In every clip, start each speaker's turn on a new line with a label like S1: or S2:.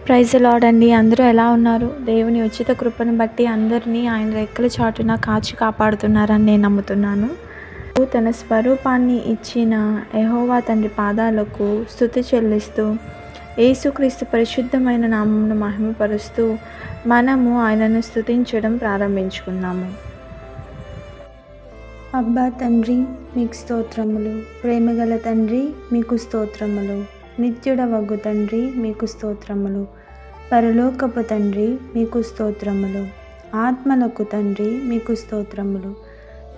S1: Praise the lord అండి. అందరూ ఎలా ఉన్నారు? దేవుని ఉచిత కృపను బట్టి అందరినీ ఆయన రెక్కల చాటున కాచి కాపాడుతున్నారని నేను నమ్ముతున్నాను. తన స్వరూపాన్ని ఇచ్చిన యెహోవా తండ్రి పాదాలకు స్తుతి చెల్లిస్తూ, యేసుక్రీస్తు పరిశుద్ధమైన నామమును మహిమపరుస్తూ మనము ఆయనను స్తుతించడం ప్రారంభించుకుందాము.
S2: అబ్బా తండ్రి, మీకు స్తోత్రములు. ప్రేమగల తండ్రి, మీకు స్తోత్రములు. నిత్యుడవగు తండ్రి, మీకు స్తోత్రములు. పరలోకపు తండ్రి, మీకు స్తోత్రములు. ఆత్మలకు తండ్రి, మీకు స్తోత్రములు.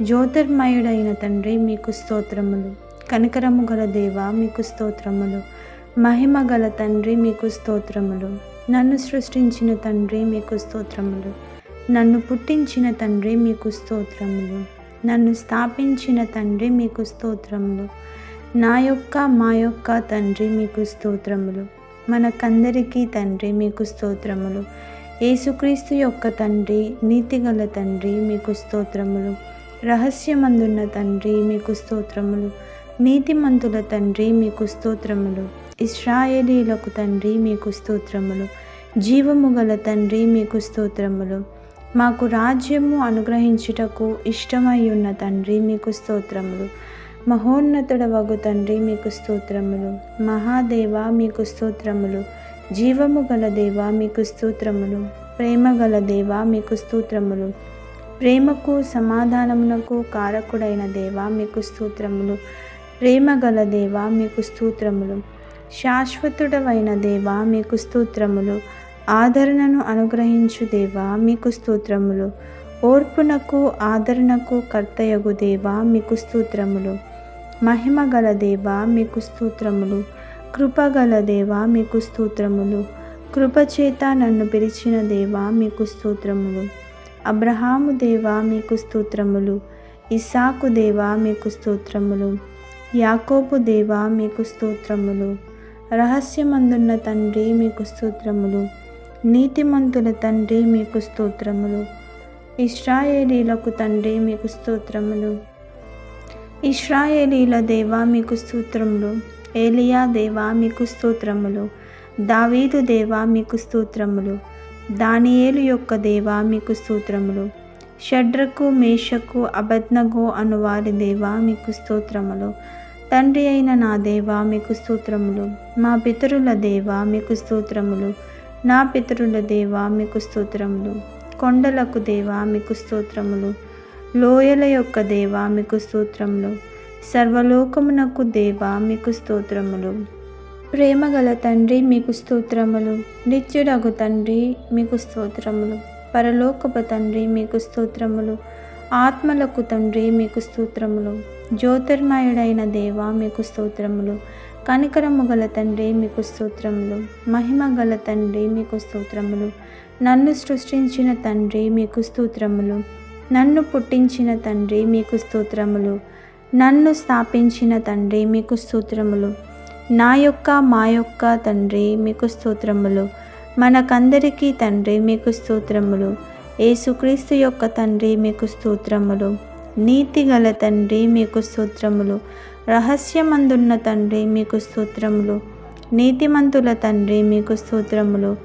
S2: జ్యోతిర్మయుడైన తండ్రి, మీకు స్తోత్రములు. కనికరము గల దేవ, మీకు స్తోత్రములు. మహిమ గల తండ్రి, మీకు స్తోత్రములు. నన్ను సృష్టించిన తండ్రి, మీకు స్తోత్రములు. నన్ను పుట్టించిన తండ్రి, మీకు స్తోత్రములు. నన్ను స్థాపించిన తండ్రి, మీకు స్తోత్రములు. మా యొక్క తండ్రి, మీకు స్తోత్రములు. మనకందరికీ తండ్రి, మీకు స్తోత్రములు. యేసుక్రీస్తు యొక్క తండ్రి, నీతిగల తండ్రి, మీకు స్తోత్రములు. రహస్యమందున్న తండ్రి, మీకు స్తోత్రములు. నీతిమంతుల తండ్రి, మీకు స్తోత్రములు. ఇశ్రాయేలీలకు తండ్రి, మీకు స్తోత్రములు. జీవము గల తండ్రి, మీకు స్తోత్రములు. మాకు రాజ్యము అనుగ్రహించుటకు ఇష్టమై ఉన్న తండ్రి, మీకు స్తోత్రములు. మహోన్నతుడవగు తండ్రి, మీకు స్తోత్రములు. మహాదేవ, మీకు స్తోత్రములు. జీవము గల దేవ, మీకు స్తోత్రములు. ప్రేమ గల దేవ, మీకు స్తోత్రములు. ప్రేమకు సమాధానమునకు కారకుడైన దేవ, మీకు స్తోత్రములు. ప్రేమ గల దేవ, మీకు స్తోత్రములు. శాశ్వతుడవైన దేవ, మీకు స్తోత్రములు. ఆదరణను అనుగ్రహించు దేవా, మీకు స్తోత్రములు. ఓర్పునకు ఆదరణకు కర్తయగు దేవా, మీకు స్తోత్రములు. మహిమ గల దేవా, మీకు స్తోత్రములు. కృపగల దేవా, మీకు స్తోత్రములు. కృపచేత నన్ను పిలిచిన దేవా, మీకు స్తోత్రములు. అబ్రహాము దేవా, మీకు స్తోత్రములు. ఇస్సాకు దేవా, మీకు స్తోత్రములు. యాకోబు దేవా, మీకు స్తోత్రములు. రహస్యమందున్న తండ్రి, మీకు స్తోత్రములు. నీతిమంతుల తండ్రి, మీకు స్తోత్రములు. ఇశ్రాయేలీలకు తండ్రి, మీకు స్తోత్రములు. ఇశ్రాయేలీల దేవా, మీకు స్తోత్రములు. ఏలియా దేవా, మీకు స్తోత్రములు. దావీదు దేవా, మీకు స్తోత్రములు. దానియేలు యొక్క దేవా, మీకు స్తోత్రములు. షడ్రకు, మేషకు, అబేద్నెగో అను వారి దేవా, మీకు స్తోత్రములు. తండ్రి అయిన నా దేవా, మీకు స్తోత్రములు. మా పితరుల దేవా, మీకు స్తోత్రములు. నా పితరుల దేవా, మీకు స్తోత్రములు. కొండలకు దేవా, మీకు స్తోత్రములు. లోయల యొక్క దేవా, మీకు స్తోత్రములు. సర్వలోకమునకు దేవా, మీకు స్తోత్రములు. ప్రేమగల తండ్రి, మీకు స్తోత్రములు. నిత్యుడగు తండ్రి, మీకు స్తోత్రములు. పరలోకపు తండ్రి, మీకు స్తోత్రములు. ఆత్మలకు తండ్రి, మీకు స్తోత్రములు. జ్యోతిర్మయుడైన దేవా, మీకు స్తోత్రములు. కనికరము గల తండ్రి, మీకు స్తోత్రములు. మహిమ గల తండ్రి, మీకు స్తోత్రములు. నన్ను సృష్టించిన తండ్రి, మీకు స్తోత్రములు. నన్ను పుట్టించిన తండ్రి, మీకు స్తోత్రములు. నన్ను స్థాపించిన తండ్రి, మీకు స్తోత్రములు. మా యొక్క తండ్రి, మీకు స్తోత్రములు. మనకందరికీ తండ్రి, మీకు స్తోత్రములు. యేసుక్రీస్తు యొక్క తండ్రి, మీకు స్తోత్రములు. నీతి గల తండ్రి, మీకు స్తోత్రములు. రహస్యమందున్న తండ్రి, మీకు స్తోత్రములు. నీతిమంతుల తండ్రి, మీకు స్తోత్రములు.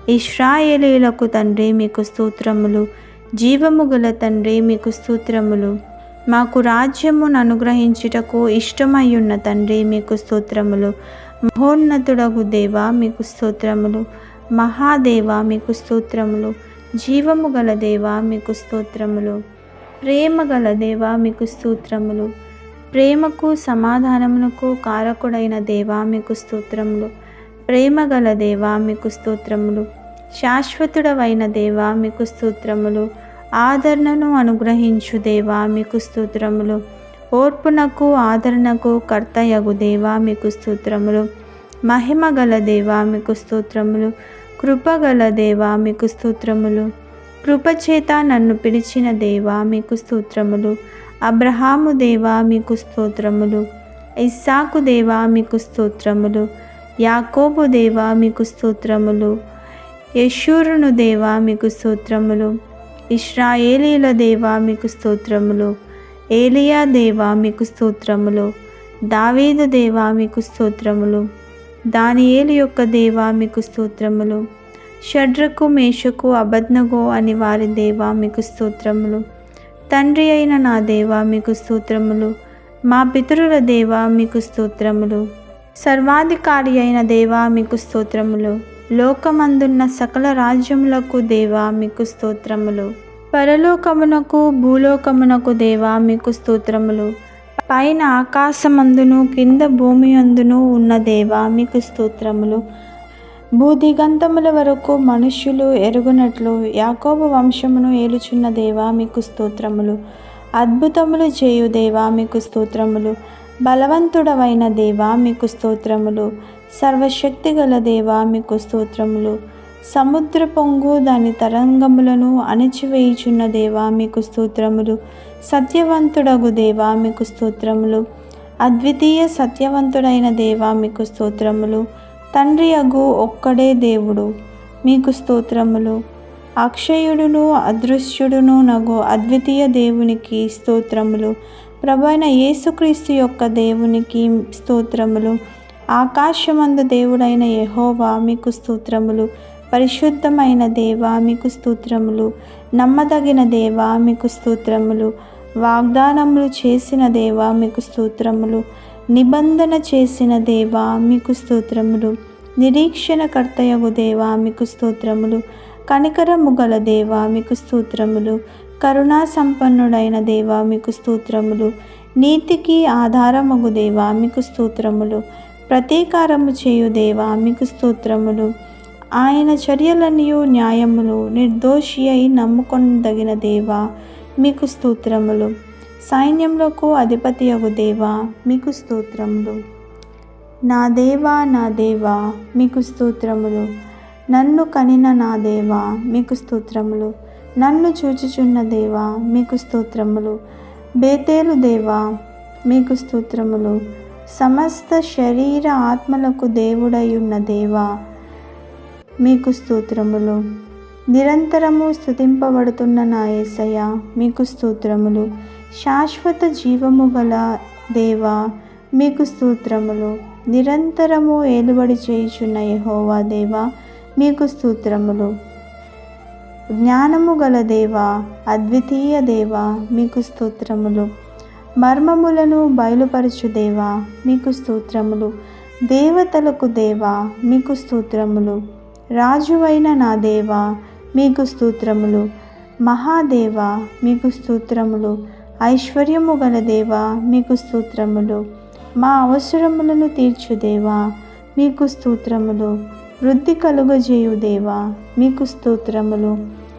S2: ఇశ్రాయేలీలకు తండ్రి, మీకు స్తోత్రములు. జీవము గల తండ్రి, మీకు స్తోత్రములు. మాకు రాజ్యమును అనుగ్రహించుటకు ఇష్టమయ్యున్న తండ్రి, మీకు స్తోత్రములు. మహోన్నతుడగు దేవా, మీకు స్తోత్రములు. మహాదేవ, మీకు స్తోత్రములు. జీవము గల దేవా, మీకు స్తోత్రములు. ప్రేమ గల దేవా, మీకు స్తోత్రములు. ప్రేమకు సమాధానమునకు కారకుడైన దేవా, మీకు స్తోత్రములు. ప్రేమ గల దేవా, మీకు స్తోత్రములు. శాశ్వతుడవైన దేవా, మీకు స్తోత్రములు. ఆదరణను అనుగ్రహించు దేవా, మీకు స్తోత్రములు. ఓర్పునకు ఆదరణకు కర్తయగు దేవా, మీకు స్తోత్రములు. మహిమ గల దేవా, మీకు స్తోత్రములు. కృపగల దేవా, మీకు స్తోత్రములు. కృపచేత నన్ను పిలిచిన దేవా, మీకు స్తోత్రములు. అబ్రహాము దేవా, మీకు స్తోత్రములు. ఇస్సాకు దేవా, మీకు స్తోత్రములు. యాకోబు దేవా, మీకు స్తోత్రములు. యెషూరును దేవా, మీకు స్తోత్రములు. ఇశ్రాయేలీల దేవా, మీకు స్తోత్రములు. ఏలియా దేవా, మీకు స్తోత్రములు. దావీదు దేవా, మీకు స్తోత్రములు. దానియేలు యొక్క దేవా మీకు స్తోత్రములు. షడ్రకు మేషకు అబద్నగో అని వారి దేవా మీకు స్తోత్రములు. తండ్రి అయిన నా దేవా మీకు స్తోత్రములు. మా పితరుల దేవా మీకు స్తోత్రములు. సర్వాధికారి అయిన దేవా మీకు స్తోత్రములు. లోకమందున్న సకల రాజ్యములకు దేవా మీకు స్తోత్రములు. పరలోకమునకు భూలోకమునకు దేవా మీకు స్తోత్రములు. పైన ఆకాశమందును కింద భూమి అందును ఉన్న దేవా మీకు స్తోత్రములు. భూదిగంతముల వరకు మనుష్యులు ఎరుగునట్లు యాకోబు వంశమును ఏలుచున్న దేవా మీకు స్తోత్రములు. అద్భుతములు చేయు దేవా మీకు స్తోత్రములు. బలవంతుడవైన దేవా మీకు స్తోత్రములు. సర్వశక్తి గల దేవా మీకు స్తోత్రములు. సముద్ర పొంగు దాని తరంగములను అణిచివేయుచున్న దేవా మీకు స్తోత్రములు. సత్యవంతుడగు దేవా మీకు స్తోత్రములు. అద్వితీయ సత్యవంతుడైన దేవా మీకు స్తోత్రములు. తండ్రి అగు ఒక్కడే దేవుడు మీకు స్తోత్రములు. అక్షయుడును అదృశ్యుడును నగు అద్వితీయ దేవునికి స్తోత్రములు. ప్రభువైన యేసుక్రీస్తు యొక్క దేవునికి స్తోత్రములు. ఆకాశమందు దేవుడైన యెహోవా మీకు స్తోత్రములు. పరిశుద్ధమైన దేవా మీకు స్తోత్రములు. నమ్మదగిన దేవా మీకు స్తోత్రములు. వాగ్దానములు చేసిన దేవా మీకు స్తోత్రములు. నిబంధన చేసిన దేవా మీకు స్తోత్రములు. నిరీక్షణకర్తయగు దేవా మీకు స్తోత్రములు. కనికరము గల దేవా మీకు స్తోత్రములు. కరుణా సంపన్నుడైన దేవా మీకు స్తోత్రములు. నీతికి ఆధారమగు దేవా మీకు స్తోత్రములు. ప్రతీకారము చేయు దేవా మీకు స్తోత్రములు. ఆయన చర్యలనియు న్యాయములు. నిర్దోషి అయి నమ్ముకొనదగిన దేవా మీకు స్తోత్రములు. సైన్యములకు అధిపతియగు దేవా మీకు స్తోత్రములు. నా దేవా నా దేవా మీకు స్తోత్రములు. నన్ను కనిన నా దేవా మీకు స్తోత్రములు. నన్ను చూచుచున్న దేవా మీకు స్తోత్రములు. బేతేలు దేవా మీకు స్తోత్రములు. సమస్త శరీర ఆత్మలకు దేవుడయున్న దేవా మీకు స్తోత్రములు. నిరంతరము స్తుతింపబడుతున్న నా యేసయ్య మీకు స్తోత్రములు. శాశ్వత జీవము గల దేవా మీకు స్తోత్రములు. నిరంతరము ఏలుబడి చేయుచున్న యెహోవా దేవా మీకు స్తోత్రములు. జ్ఞానము గల దేవా అద్వితీయ దేవా మీకు స్తోత్రములు. మర్మములను బయలుపరచు దేవా మీకు స్తోత్రములు. దేవతలకు దేవా మీకు స్తోత్రములు. రాజువైన నా దేవా మీకు స్తోత్రములు. మహాదేవా మీకు స్తోత్రములు. ఐశ్వర్యము గల దేవా మీకు స్తోత్రములు. మా అవసరములను తీర్చు దేవా మీకు స్తోత్రములు. వృద్ధి కలుగజేయు దేవా మీకు స్తోత్రములు.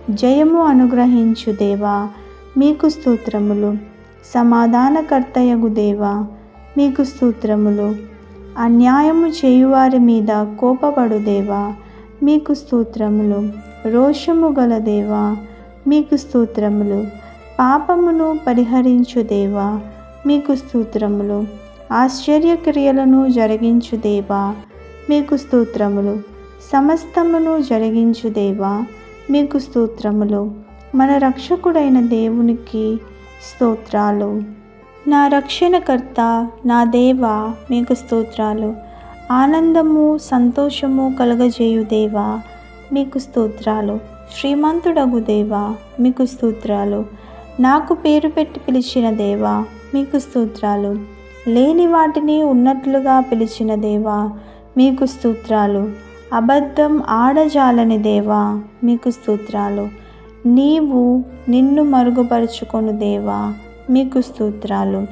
S2: జయము అనుగ్రహించు దేవా మీకు స్తోత్రములు. సమాధానకర్తయగు దేవా మీకు స్తోత్రములు. అన్యాయము చేయువారి మీద కోపపడు దేవా మీకు స్తోత్రములు. రోషము గల దేవా మీకు స్తోత్రములు. పాపమును పరిహరించు దేవా మీకు స్తోత్రములు. ఆశ్చర్యక్రియలను జరిగించు దేవా మీకు స్తోత్రములు. సమస్తమును జరిగించు దేవా మీకు స్తోత్రములు. మన రక్షకుడైన దేవునికి స్తోత్రాలు. నా రక్షణకర్త నా దేవా మీకు స్తోత్రాలు. ఆనందము సంతోషము కలగజేయు దేవా మీకు స్తోత్రాలు. శ్రీమంతుడగు దేవా మీకు స్తోత్రాలు. నాకు పేరు పెట్టి పిలిచిన దేవా మీకు స్తోత్రాలు. లేని వాటిని ఉన్నట్లుగా పిలిచిన దేవా మీకు స్తోత్రాలు. అబద్ధం ఆడజాలని దేవా మీకు స్తోత్రాలు. నీవు నిన్ను మరుగుపరుచుకొను దేవా మీకు స్తోత్రాలు.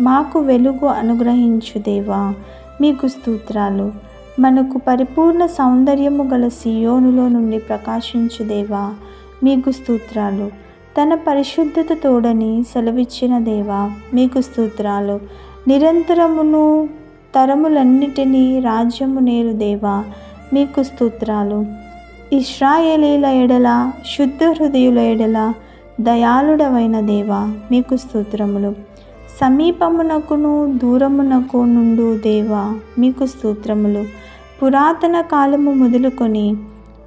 S2: మాకు వెలుగు అనుగ్రహించు దేవా మీకు స్తోత్రాలు. మనకు పరిపూర్ణ సౌందర్యము గల సియోనులో నుండి ప్రకాశించు దేవా మీకు స్తోత్రాలు. తన పరిశుద్ధత తోడని సెలవిచ్చిన దేవా మీకు స్తోత్రాలు. నిరంతరమును తరములన్నిటినీ రాజ్యము నేరు దేవా మీకు స్తోత్రాలు. ఇశ్రాయేలీల ఎడల శుద్ధ హృదయుల ఎడల దయాళుడవైన దేవా మీకు స్తోత్రములు. సమీపమునకును దూరమునకు నుండు దేవా మీకు స్తోత్రములు. పురాతన కాలము మొదలుకొని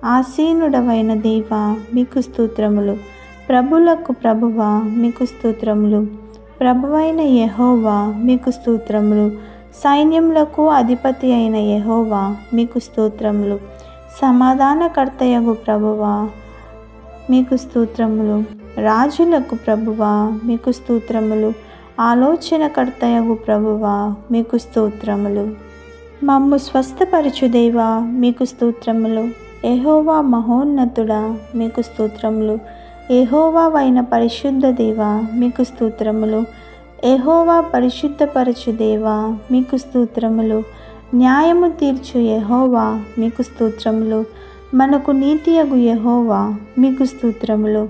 S2: ఆసీనుడవైన దేవా మీకు స్తోత్రములు. ప్రభులకు ప్రభువా మీకు స్తోత్రములు. ప్రభువైన యెహోవా మీకు స్తోత్రములు. సైన్యములకు అధిపతి అయిన యెహోవా మీకు స్తోత్రములు. సమాధానకర్తయగు ప్రభువా మీకు స్తోత్రములు. రాజులకు ప్రభువా మీకు స్తోత్రములు. ఆలోచనకర్తయగు ప్రభువా మీకు స్తోత్రములు. మమ్ము స్వస్థపరచు దేవా మీకు స్తోత్రములు. యెహోవా మహోన్నతుడా మీకు స్తోత్రములు. యెహోవావైన పరిశుద్ధ దేవా మీకు స్తోత్రములు. యెహోవా పరిశుద్ధపరచు దేవా మీకు స్తోత్రములు. న్యాయము తీర్చు యెహోవా మీకు స్తోత్రములు. మనకు నీతియగు యెహోవా మీకు స్తోత్రములు.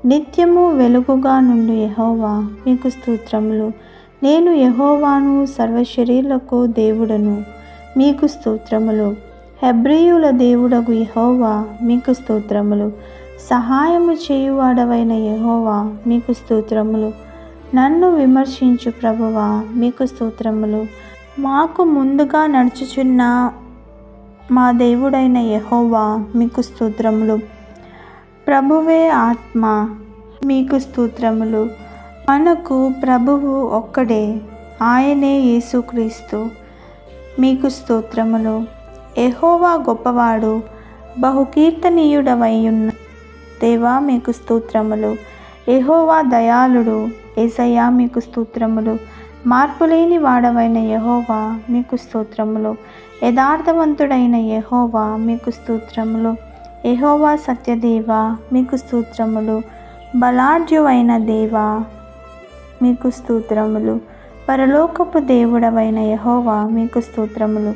S2: నిత్యము వెలుగుగా నుండు యెహోవా మీకు స్తోత్రములు. నేను యెహోవాను, సర్వశరీరులకు దేవుడను మీకు స్తోత్రములు. హెబ్రీయుల దేవుడగు యెహోవా మీకు స్తోత్రములు. సహాయము చేయువాడవైన యెహోవా మీకు స్తోత్రములు. నన్ను విమర్శించు ప్రభువా మీకు స్తోత్రములు. మాకు ముందుగా నడుచుచున్న మా దేవుడైన యెహోవా మీకు స్తోత్రములు. ప్రభువే ఆత్మ మీకు స్తోత్రములు. మనకు ప్రభువు ఒక్కడే, ఆయనే యేసుక్రీస్తు మీకు స్తోత్రములు. యెహోవా గొప్పవాడు, బహుకీర్తనీయుడవైయున్న దేవా మీకు స్తోత్రములు. యెహోవా దయాళుడు, యేసయ్యా మీకు స్తోత్రములు. మార్పులేని వాడవైన యెహోవా మీకు స్తోత్రములు. యథార్థవంతుడైన యెహోవా మీకు స్తోత్రములు. యెహోవా సత్యదేవా మీకు స్తోత్రములు. బలాఢ్యువైన దేవా మీకు స్తోత్రములు. పరలోకపు దేవుడవైన యెహోవా మీకు స్తోత్రములు.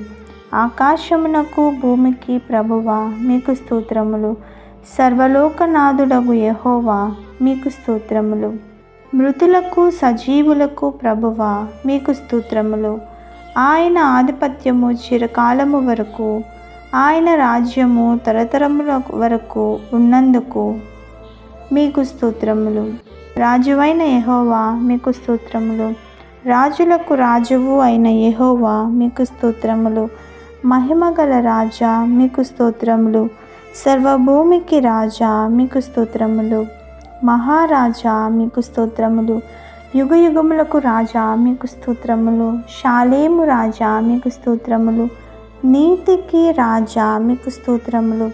S2: ఆకాశమునకు భూమికి ప్రభువా మీకు స్తోత్రములు. సర్వలోకనాథుడగు యెహోవా మీకు స్తోత్రములు. మృతులకు సజీవులకు ప్రభువా మీకు స్తోత్రములు. ఆయన ఆధిపత్యము చిరకాలము వరకు, ఆయన రాజ్యము తరతరముల వరకు ఉన్నందుకు మీకు స్తోత్రములు. రాజువైన యెహోవా మీకు స్తోత్రములు. రాజులకు రాజువు అయిన యెహోవా మీకు స్తోత్రములు. మహిమగల రాజా మీకు స్తోత్రములు. సర్వభూమికి రాజా మీకు స్తోత్రములు. మహారాజా మీకు స్తోత్రములు. యుగయుగములకు రాజా మీకు స్తోత్రములు. షాలేము రాజా మీకు స్తోత్రములు. నీతికి రాజా మీకు స్తోత్రములు.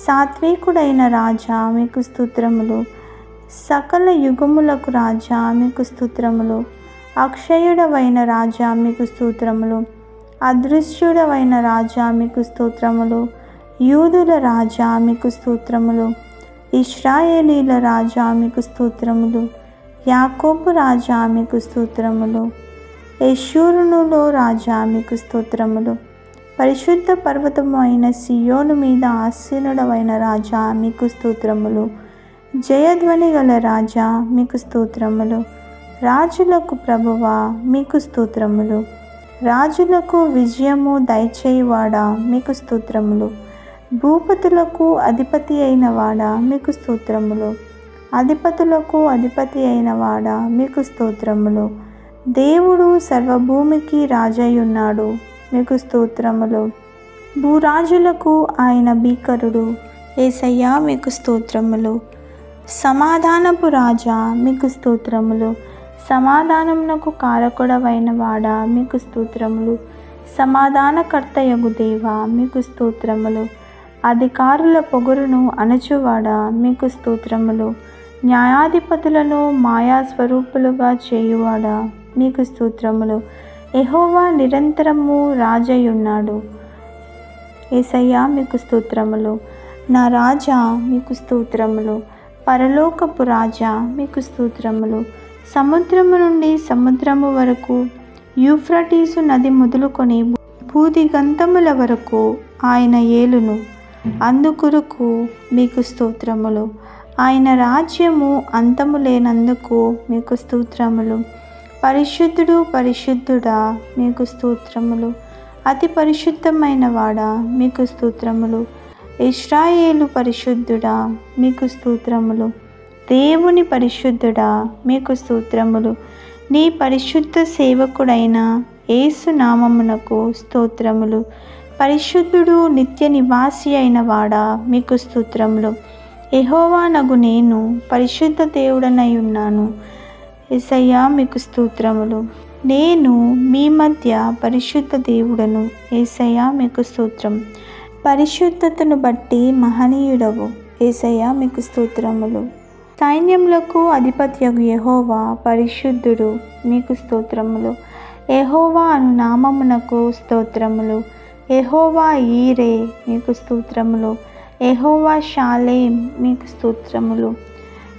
S2: సాత్వికుడైన రాజా మీకు స్తోత్రములు. సకల యుగములకు రాజా మీకు స్తోత్రములు. అక్షయుడవైన రాజా మీకు స్తోత్రములు. అదృశ్యుడవైన రాజా మీకు స్తోత్రములు. యూదుల రాజా మీకు స్తోత్రములు. ఇశ్రాయేలీల రాజా మీకు స్తోత్రములు. యాకోబు రాజా మీకు స్తోత్రములు. యెషూరునులో రాజా మీకు స్తోత్రములు. పరిశుద్ధ పర్వతము అయిన సియోను మీద ఆసీనుడవైన రాజా మీకు స్తోత్రములు. జయధ్వని గల రాజా మీకు స్తోత్రములు. రాజులకు ప్రభువా మీకు స్తోత్రములు. రాజులకు విజయము దయచేయువాడా మీకు స్తోత్రములు. భూపతులకు అధిపతి అయిన వాడా మీకు స్తోత్రములు. అధిపతులకు అధిపతి అయిన వాడా మీకు స్తోత్రములు. దేవుడు సర్వభూమికి రాజయ్యున్నాడు మీకు స్తోత్రములు. భూరాజులకు ఆయన భీకరుడు, యేసయ్యా మీకు స్తోత్రములు. సమాధానపు రాజా మీకు స్తోత్రములు. సమాధానమునకు కారకుడవైన వాడా మీకు స్తోత్రములు. సమాధానకర్తయగు దేవా మీకు స్తోత్రములు. అధికారుల పొగరును అణచువాడా మీకు స్తోత్రములు. న్యాయాధిపతులను మాయాస్వరూపులుగా చేయువాడా మీకు స్తోత్రములు. యెహోవా నిరంతరము రాజయ్యున్నాడు. యేసయ్యా మీకు స్తోత్రములు. నా రాజా మీకు స్తోత్రములు. పరలోకపు రాజా మీకు స్తోత్రములు. సముద్రము నుండి సముద్రము వరకు, యూఫ్రటీసు నది మొదలుకొని భూదిగంతముల వరకు ఆయన ఏలును. అందుకొరకు మీకు స్తోత్రములు. ఆయన రాజ్యము అంతము లేనందుకు మీకు స్తోత్రములు. పరిశుద్ధుడు పరిశుద్ధుడా మీకు స్తోత్రములు. అతి పరిశుద్ధమైన వాడా మీకు స్తోత్రములు. ఇశ్రాయేలు పరిశుద్ధుడా మీకు స్తోత్రములు. దేవుని పరిశుద్ధుడా మీకు స్తోత్రములు. నీ పరిశుద్ధ సేవకుడైన యేసు నామమునకు స్తోత్రములు. పరిశుద్ధుడు నిత్య నివాసి అయిన వాడా మీకు స్తోత్రములు. యెహోవా నగు నేను పరిశుద్ధ దేవుడనై ఉన్నాను. యేసయ్యా మీకు స్తోత్రములు. నేను మీ మధ్య పరిశుద్ధ దేవుడను. యేసయ్యా మీకు స్తోత్రం. పరిశుద్ధతను బట్టి మహనీయుడవు. యేసయ్యా మీకు స్తోత్రములు. సైన్యములకు అధిపత్యగు యెహోవా పరిశుద్ధుడు. మీకు స్తోత్రములు. యెహోవా అను నామమునకు స్తోత్రములు. యెహోవా ఈరే, మీకు స్తోత్రములు. యెహోవా షాలేం, మీకు స్తోత్రములు.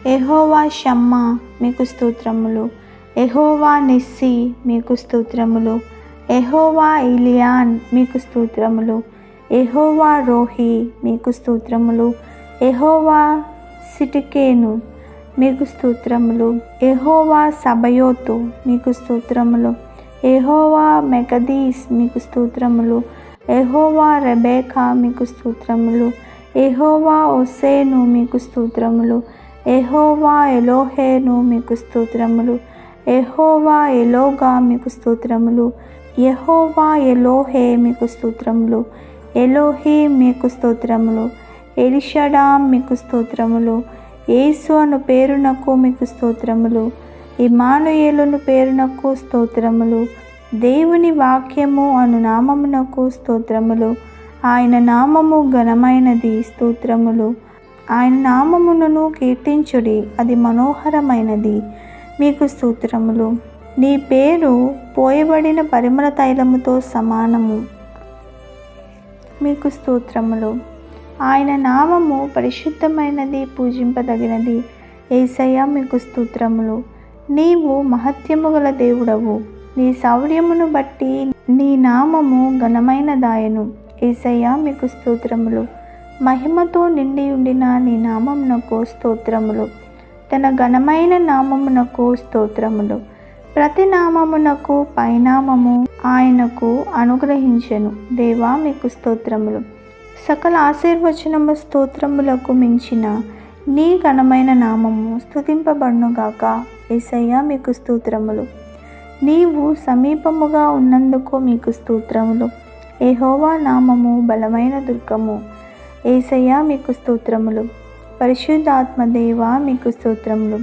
S2: యెహోవా షమ్మా, మీకు స్తోత్రములు. యెహోవా నిస్సి, మీకు స్తోత్రములు. యెహోవా ఇలియాన్, మీకు స్తోత్రములు. యెహోవా రోహి, మీకు స్తోత్రములు. యెహోవా సిటికేను, మీకు స్తోత్రములు. యెహోవా సబయోతు, మీకు స్తోత్రములు. యెహోవా మెకదీస్, మీకు స్తోత్రములు. యెహోవా రెబేకా, మీకు స్తోత్రములు. యెహోవా ఒసేను, మీకు స్తోత్రములు. యెహోవా ఎలోహేను, మీకు స్తోత్రములు. యెహోవా ఎలోగా, మీకు స్తోత్రములు. యెహోవా ఎలోహే, మీకు స్తోత్రములు. ఎలోహీం, మీకు స్తోత్రములు. ఎలిషడాం, మీకు స్తోత్రములు. యేసు అను పేరునకు మీకు స్తోత్రములు. ఇమ్మానుయేలును పేరునకు స్తోత్రములు. దేవుని వాక్యము అను నామమునకు స్తోత్రములు. ఆయన నామము ఘనమైనది. స్తోత్రములు. ఆయన నామమును కీర్తించుడి, అది మనోహరమైనది. మీకు స్తోత్రములు. నీ పేరు పోయబడిన పరిమళ తైలముతో సమానము. మీకు స్తోత్రములు. ఆయన నామము పరిశుద్ధమైనది, పూజింపదగినది. యేసయ్యా మీకు స్తోత్రములు. నీవు మహత్యము గల దేవుడవు. నీ శౌర్యమును బట్టి నీ నామము ఘనమైనదాయను. యేసయ్యా మీకు స్తోత్రములు. మహిమతో నిండి ఉండిన నీ నామమునకు స్తోత్రములు. తన ఘనమైన నామమునకు స్తోత్రములు. ప్రతి నామమునకు పైనామము ఆయనకు అనుగ్రహించెను. దేవా మీకు స్తోత్రములు. సకల ఆశీర్వచనము స్తోత్రములకు మించిన నీ ఘనమైన నామము స్తుతింపబడునుగాక. యేసయ్యా మీకు స్తోత్రములు. నీవు సమీపముగా ఉన్నందుకు మీకు స్తోత్రములు. యెహోవా నామము బలమైన దుర్గము. యేసయ్యా మీకు స్తోత్రములు. పరిశుద్ధాత్మదేవా మీకు స్తోత్రములు.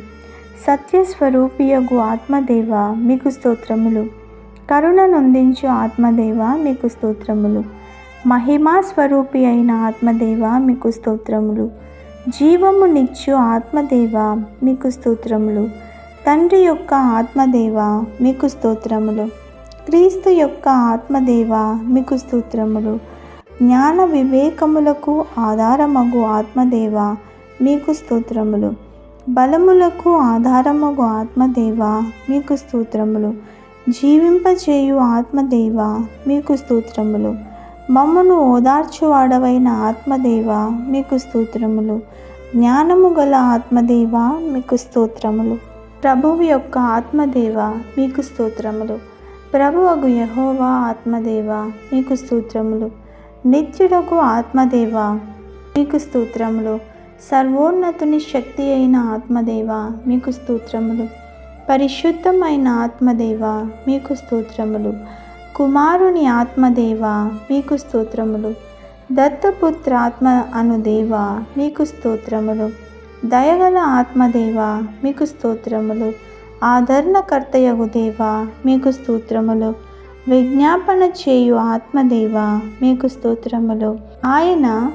S2: సత్యస్వరూపియగు ఆత్మదేవా మీకు స్తోత్రములు. కరుణ నొందించు ఆత్మదేవా మీకు స్తోత్రములు. మహిమా స్వరూపి అయిన ఆత్మదేవా మీకు స్తోత్రములు. జీవము నిచ్చు ఆత్మదేవా మీకు స్తోత్రములు. తండ్రి యొక్క ఆత్మదేవా మీకు స్తోత్రములు. క్రీస్తు యొక్క ఆత్మదేవా మీకు స్తోత్రములు. జ్ఞాన వివేకములకు ఆధారమగు ఆత్మదేవా మీకు స్తోత్రములు. బలములకు ఆధారమగు ఆత్మదేవా మీకు స్తోత్రములు. జీవింపచేయు ఆత్మదేవా మీకు స్తోత్రములు. మమ్మను ఓదార్చువాడవైన ఆత్మదేవా మీకు స్తోత్రములు. జ్ఞానము గల ఆత్మదేవా మీకు స్తోత్రములు. ప్రభువు యొక్క ఆత్మదేవా మీకు స్తోత్రములు. ప్రభువగు యెహోవా ఆత్మదేవా మీకు స్తోత్రములు. నిత్యుడగు ఆత్మదేవా మీకు స్తోత్రములు. సర్వోన్నతుని శక్తి అయిన ఆత్మదేవా మీకు స్తోత్రములు. పరిశుద్ధమైన ఆత్మదేవా మీకు స్తోత్రములు. కుమారుని ఆత్మదేవా మీకు స్తోత్రములు. దత్తపుత్రాత్మ అను దేవా మీకు స్తోత్రములు. దయగల ఆత్మదేవా మీకు స్తోత్రములు. ఆదరణకర్తయగు దేవా మీకు స్తోత్రములు. విజ్ఞాపన చేయు ఆత్మదేవా మీకు స్తోత్రములు. ఆయన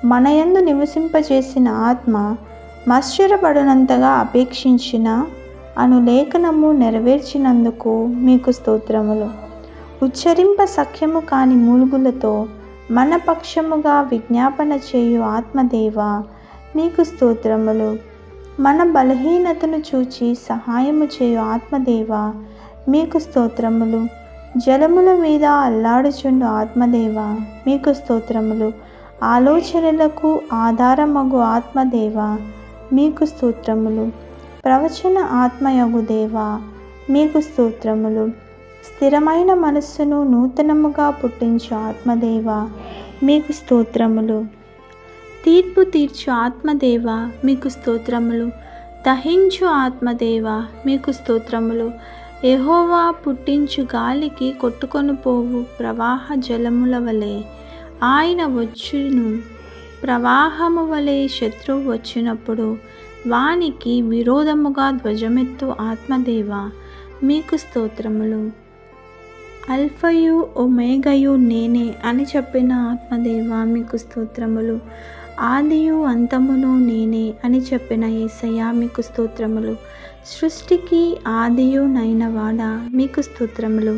S2: మనయందు నివసింపచేసిన ఆత్మ మశ్చర్యపడనంతగా అపేక్షించిన అను లేఖనము నెరవేర్చినందుకు మీకు స్తోత్రములు. ఉచ్చరింప సఖ్యము కాని మూలుగులతో మన పక్షముగా విజ్ఞాపన చేయు ఆత్మదేవా మీకు స్తోత్రములు. మన బలహీనతను చూచి సహాయము చేయు ఆత్మదేవా మీకు స్తోత్రములు. జలముల మీద అల్లాడుచుండు ఆత్మదేవా మీకు స్తోత్రములు. ఆలోచనలకు ఆధారమగు ఆత్మదేవా మీకు స్తోత్రములు. ప్రవచన ఆత్మయగు దేవా మీకు స్తోత్రములు. స్థిరమైన మనస్సును నూతనముగా పుట్టించు ఆత్మదేవా మీకు స్తోత్రములు. తీర్పు తీర్చు ఆత్మదేవా మీకు స్తోత్రములు. దహించు ఆత్మదేవా మీకు స్తోత్రములు. యెహోవా పుట్టించు గాలికి కొట్టుకొని పోవు ప్రవాహ జలముల వలె ఆయన వచ్చును. ప్రవాహము వలె శత్రువు వచ్చినప్పుడు వానికి విరోధముగా ధ్వజమెత్తు ఆత్మదేవా మీకు స్తోత్రములు.
S1: అల్ఫయు ఒమేగయు నేనే అని చెప్పిన ఆత్మదేవ మీకు స్తోత్రములు. ఆదియు అంతమును నేనే అని చెప్పిన యేసయ్య మీకు స్తోత్రములు. సృష్టికి ఆదియు నైనవాడా మీకు స్తోత్రములు.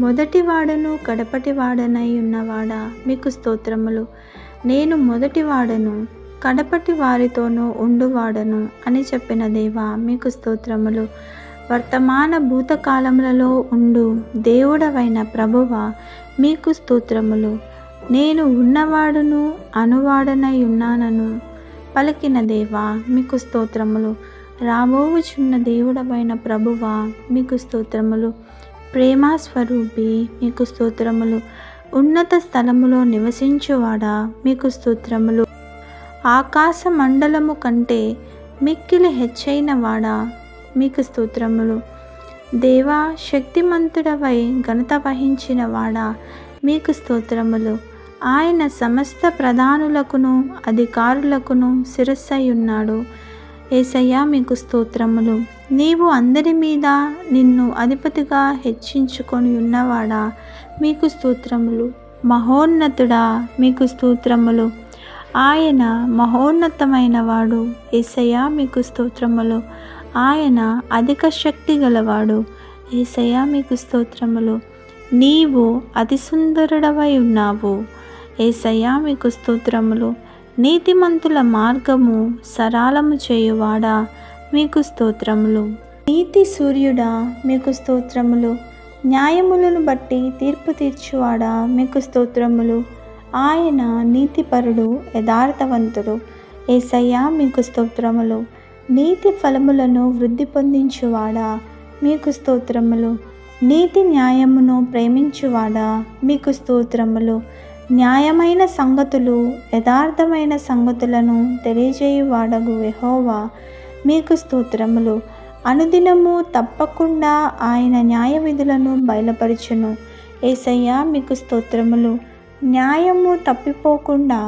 S1: మొదటివాడను కడపటివాడనై ఉన్నవాడా మీకు స్తోత్రములు. నేను మొదటివాడను కడపటి వారితోనూ ఉండువాడను అని చెప్పిన దేవా మీకు స్తోత్రములు. వర్తమాన భూతకాలములలో ఉండు దేవుడవైన ప్రభువా మీకు స్తోత్రములు. నేను ఉన్నవాడును అనువాడనై ఉన్నానను పలికిన దేవా మీకు స్తోత్రములు. రాబోవుచున్న దేవుడవైన ప్రభువా మీకు స్తోత్రములు. ప్రేమాస్వరూపి మీకు స్తోత్రములు. ఉన్నత స్థలములో నివసించువాడా మీకు స్తోత్రములు. ఆకాశ మండలము కంటే మిక్కిలి హెచ్చైన వాడా మీకు స్తోత్రములు. దేవా శక్తిమంతుడవై ఘనత వహించిన వాడా మీకు స్తోత్రములు. ఆయన సమస్త ప్రధానులకును అధికారులకును శిరస్సై ఉన్నాడు. యేసయ్యా మీకు స్తోత్రములు. నీవు అందరి మీద నిన్ను అధిపతిగా హెచ్చించుకొని ఉన్నవాడా మీకు స్తోత్రములు. మహోన్నతుడా మీకు స్తోత్రములు. ఆయన మహోన్నతమైన వాడు. యేసయ్యా మీకు స్తోత్రములు. ఆయన అధిక శక్తి గలవాడు. యేసయ్యా మీకు స్తోత్రములు. నీవు అతి సుందరుడవై ఉన్నావు. యేసయ్యా మీకు స్తోత్రములు. నీతిమంతుల మార్గము సరళము చేయువాడా మీకు స్తోత్రములు. నీతి సూర్యుడా మీకు స్తోత్రములు. న్యాయములను బట్టి తీర్పు తీర్చువాడా మీకు స్తోత్రములు. ఆయన నీతిపరుడు యథార్థవంతుడు. యేసయ్యా మీకు స్తోత్రములు. నీతి ఫలములను వృద్ధి పొందించువాడా మీకు స్తోత్రములు. నీతి న్యాయమును ప్రేమించువాడా మీకు స్తోత్రములు. న్యాయమైన సంగతులు యథార్థమైన సంగతులను తెలియజేయువాడగు యెహోవా మీకు స్తోత్రములు. అనుదినము తప్పకుండా ఆయన న్యాయ విధులను బయలుపరచును. యేసయ్యా మీకు స్తోత్రములు. న్యాయము తప్పిపోకుండా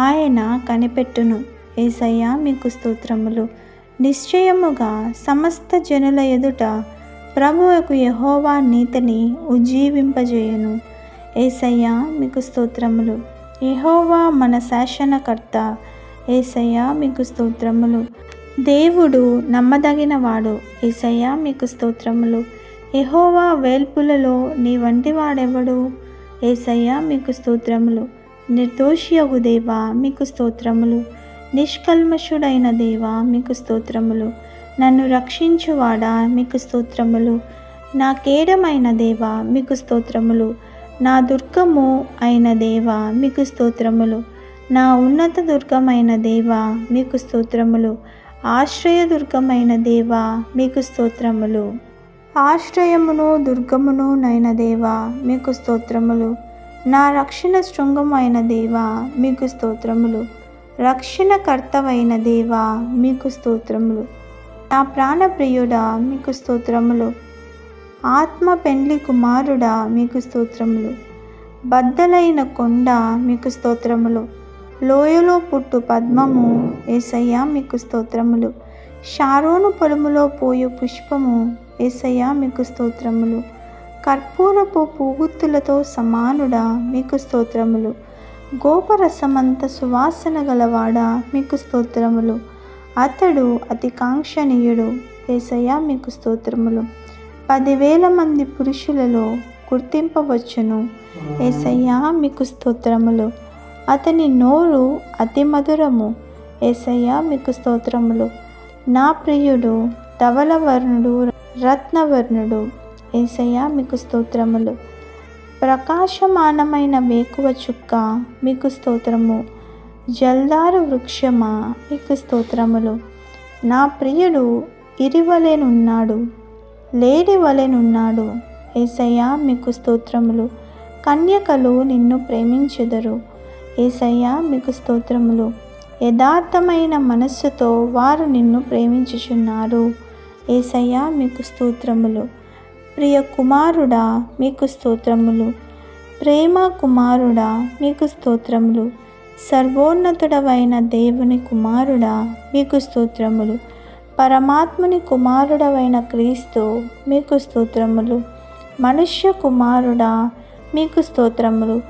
S1: ఆయన కనిపెట్టును. యేసయ్యా మీకు స్తోత్రములు. నిశ్చయముగా సమస్త జనుల ఎదుట ప్రభువుకు యెహోవా నీతిని ఉజ్జీవింపజేయును. యేసయ్యా మీకు స్తోత్రములు. యెహోవా మన శాసనకర్త. యేసయ్యా మీకు స్తోత్రములు. దేవుడు నమ్మదగినవాడు. యేసయ్యా మీకు స్తోత్రములు. యెహోవా వేల్పులలో నీ వంటి వాడెవడు. యేసయ్యా మీకు స్తోత్రములు. నిర్దోషియగు దేవా మీకు స్తోత్రములు. నిష్కల్మషుడైన దేవా మీకు స్తోత్రములు. నన్ను రక్షించువాడా మీకు స్తోత్రములు. నా కేడమైన దేవా మీకు స్తోత్రములు. నా దుర్గము అయిన దేవా మీకు స్తోత్రములు. నా ఉన్నత దుర్గమైన దేవా మీకు స్తోత్రములు. ఆశ్రయదుర్గమైన దేవా మీకు స్తోత్రములు. ఆశ్రయమును దుర్గమును నైన దేవా మీకు స్తోత్రములు. నా రక్షణ శృంగమైన దేవా మీకు స్తోత్రములు. రక్షణకర్తవైన దేవా మీకు స్తోత్రములు. నా ప్రాణప్రియుడా మీకు స్తోత్రములు. ఆత్మ పెండ్లి కుమారుడా మీకు స్తోత్రములు. బద్దలైన కొండ మీకు స్తోత్రములు. లోయలో పుట్టు పద్మము యేసయ్యా మీకు స్తోత్రములు. షారోను పొలములో పోయు పుష్పము యేసయ్యా మీకు స్తోత్రములు. కర్పూరపు పూగుత్తులతో సమానుడా మీకు స్తోత్రములు. గోపరసమంత సువాసన గలవాడా మీకు స్తోత్రములు. అతడు అతి కాంక్షణీయుడు. యేసయ్యా మీకు స్తోత్రములు. 10,000 మంది పురుషులలో గుర్తింపవచ్చును. యేసయ్యా మీకు స్తోత్రములు. అతని నోరు అతి మధురము. యేసయ్యా మీకు స్తోత్రములు. నా ప్రియుడు ధవలవర్ణుడు రత్నవర్ణుడు. యేసయ్యా మీకు స్తోత్రములు. ప్రకాశమానమైన వేకువ చుక్క మీకు స్తోత్రము. జల్దారు వృక్షమా మీకు స్తోత్రములు. నా ప్రియుడు ఇరివలెనున్నాడు, లేడి వలెనున్నాడు. యేసయ్యా మీకు స్తోత్రములు. కన్యకలు నిన్ను ప్రేమించెదరు. యేసయ్యా మీకు స్తోత్రములు. యథార్థమైన మనస్సుతో వారు నిన్ను ప్రేమించుచున్నారు. యేసయ్యా మీకు స్తోత్రములు. ప్రియ కుమారుడా మీకు స్తోత్రములు. ప్రేమ కుమారుడా మీకు స్తోత్రములు. సర్వోన్నతుడవైన దేవుని కుమారుడా మీకు స్తోత్రములు. పరమాత్ముని కుమారుడవైన క్రీస్తు మీకు స్తోత్రములు.
S2: మనుష్య కుమారుడా మీకు స్తోత్రములు.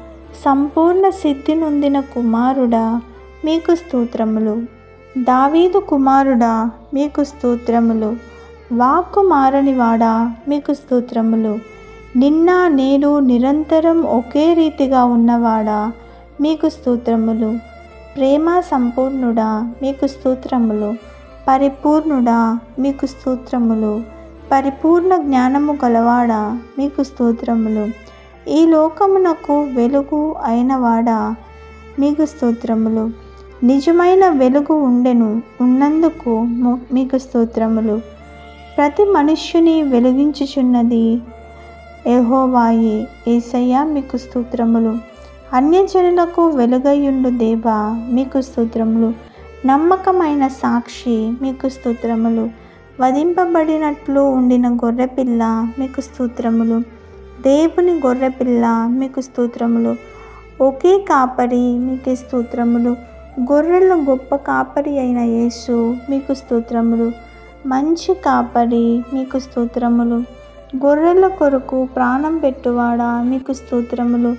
S2: సంపూర్ణ సిద్ధి నొందిన కుమారుడా మీకు స్తోత్రములు. దావీదు కుమారుడా మీకు స్తోత్రములు. వాక్కు మారనివాడా మీకు స్తోత్రములు. నిన్న నేడు నిరంతరం ఒకే రీతిగా ఉన్నవాడా మీకు స్తోత్రములు. ప్రేమ సంపూర్ణుడా మీకు స్తోత్రములు. పరిపూర్ణుడా మీకు స్తోత్రములు. పరిపూర్ణ జ్ఞానము గలవాడా మీకు స్తోత్రములు. ఈ లోకమునకు వెలుగు అయినవాడా మీకు స్తోత్రములు. నిజమైన వెలుగు ఉన్నందుకు మీకు స్తోత్రములు. ప్రతి మనుష్యుని వెలిగించుచున్నది యెహోవాయే. యేసయ్యా మీకు స్తోత్రములు. అన్యజనులకు వెలుగయ్యుండు దేవా మీకు స్తోత్రములు. నమ్మకమైన సాక్షి మీకు స్తోత్రములు. వధింపబడినట్లు ఉండిన గొర్రెపిల్ల మీకు స్తోత్రములు. దేవుని గొర్రెపిల్ల మీకు స్తోత్రములు. ఒకే కాపరి మీకు స్తోత్రములు. గొర్రెల గొప్ప కాపరి అయిన యేసు మీకు స్తోత్రములు. మంచి కాపరి మీకు స్తోత్రములు. గొర్రెల కొరకు ప్రాణం పెట్టువాడా మీకు స్తోత్రములు.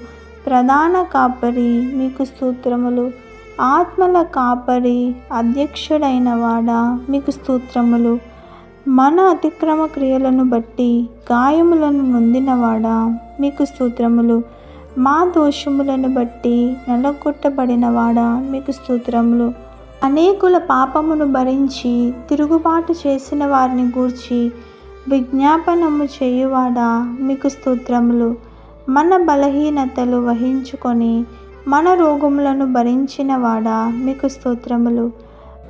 S2: ప్రధాన కాపరి మీకు స్తోత్రములు. ఆత్మల కాపరి అధ్యక్షుడైన వాడా మీకు స్తోత్రములు. మన అతిక్రమ క్రియలను బట్టి గాయములను నొందినవాడా మీకు స్తోత్రములు. మా దోషములను బట్టి నలగొట్టబడినవాడా మీకు స్తోత్రములు. అనేకుల పాపమును భరించి తిరుగుబాటు చేసిన వారిని గూర్చి విజ్ఞాపనము చేయువాడా మీకు స్తోత్రములు. మన బలహీనతలు వహించుకొని మన రోగములను భరించిన వాడా మీకు స్తోత్రములు.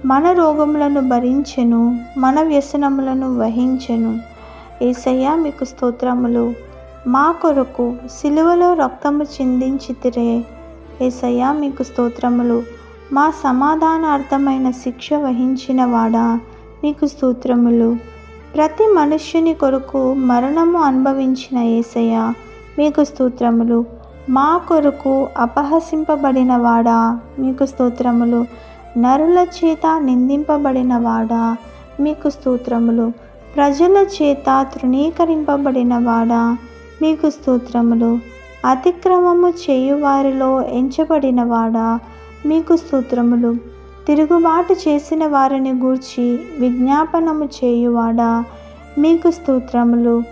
S2: మన రోగములను భరించెను, మన వ్యసనములను వహించెను. యేసయ్యా మీకు స్తోత్రములు. మా కొరకు సిలువలో రక్తము చిందించితిరే. యేసయ్యా మీకు స్తోత్రములు. మా సమాధానార్థమైన శిక్ష వహించిన వాడా మీకు స్తోత్రములు. ప్రతి మనుష్యుని కొరకు మరణము అనుభవించిన యేసయ్యా మీకు స్తోత్రములు. మా కొరకు అపహసింపబడిన వాడా మీకు స్తోత్రములు. నరుల చేత నిందింపబడిన వాడా మీకు స్తోత్రములు. ప్రజల చేత తృణీకరింపబడిన వాడా మీకు స్తోత్రములు. అతిక్రమము చేయువారిలో ఎంచబడిన వాడా మీకు స్తోత్రములు. తిరుగుబాటు చేసిన వారిని గూర్చి విజ్ఞాపనము చేయువాడా మీకు స్తోత్రములు.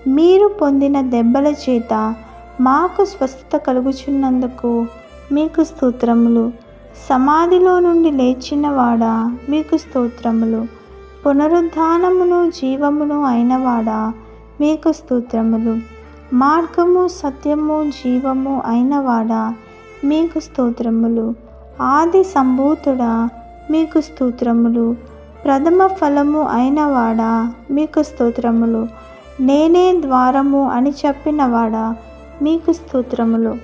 S2: మీరు పొందిన దెబ్బల చేత మాకు స్వస్థత కలుగుచున్నందుకు మీకు స్తోత్రములు. సమాధిలో నుండి లేచినవాడా మీకు స్తోత్రములు. పునరుద్ధానమును జీవమును అయినవాడా మీకు స్తోత్రములు. మార్గము సత్యము జీవము అయినవాడా మీకు స్తోత్రములు. ఆది సంభూతుడా మీకు స్తోత్రములు. ప్రథమ ఫలము అయినవాడా మీకు స్తోత్రములు. నేనే ద్వారము అని చెప్పినవాడా మీకు స్తోత్రములు.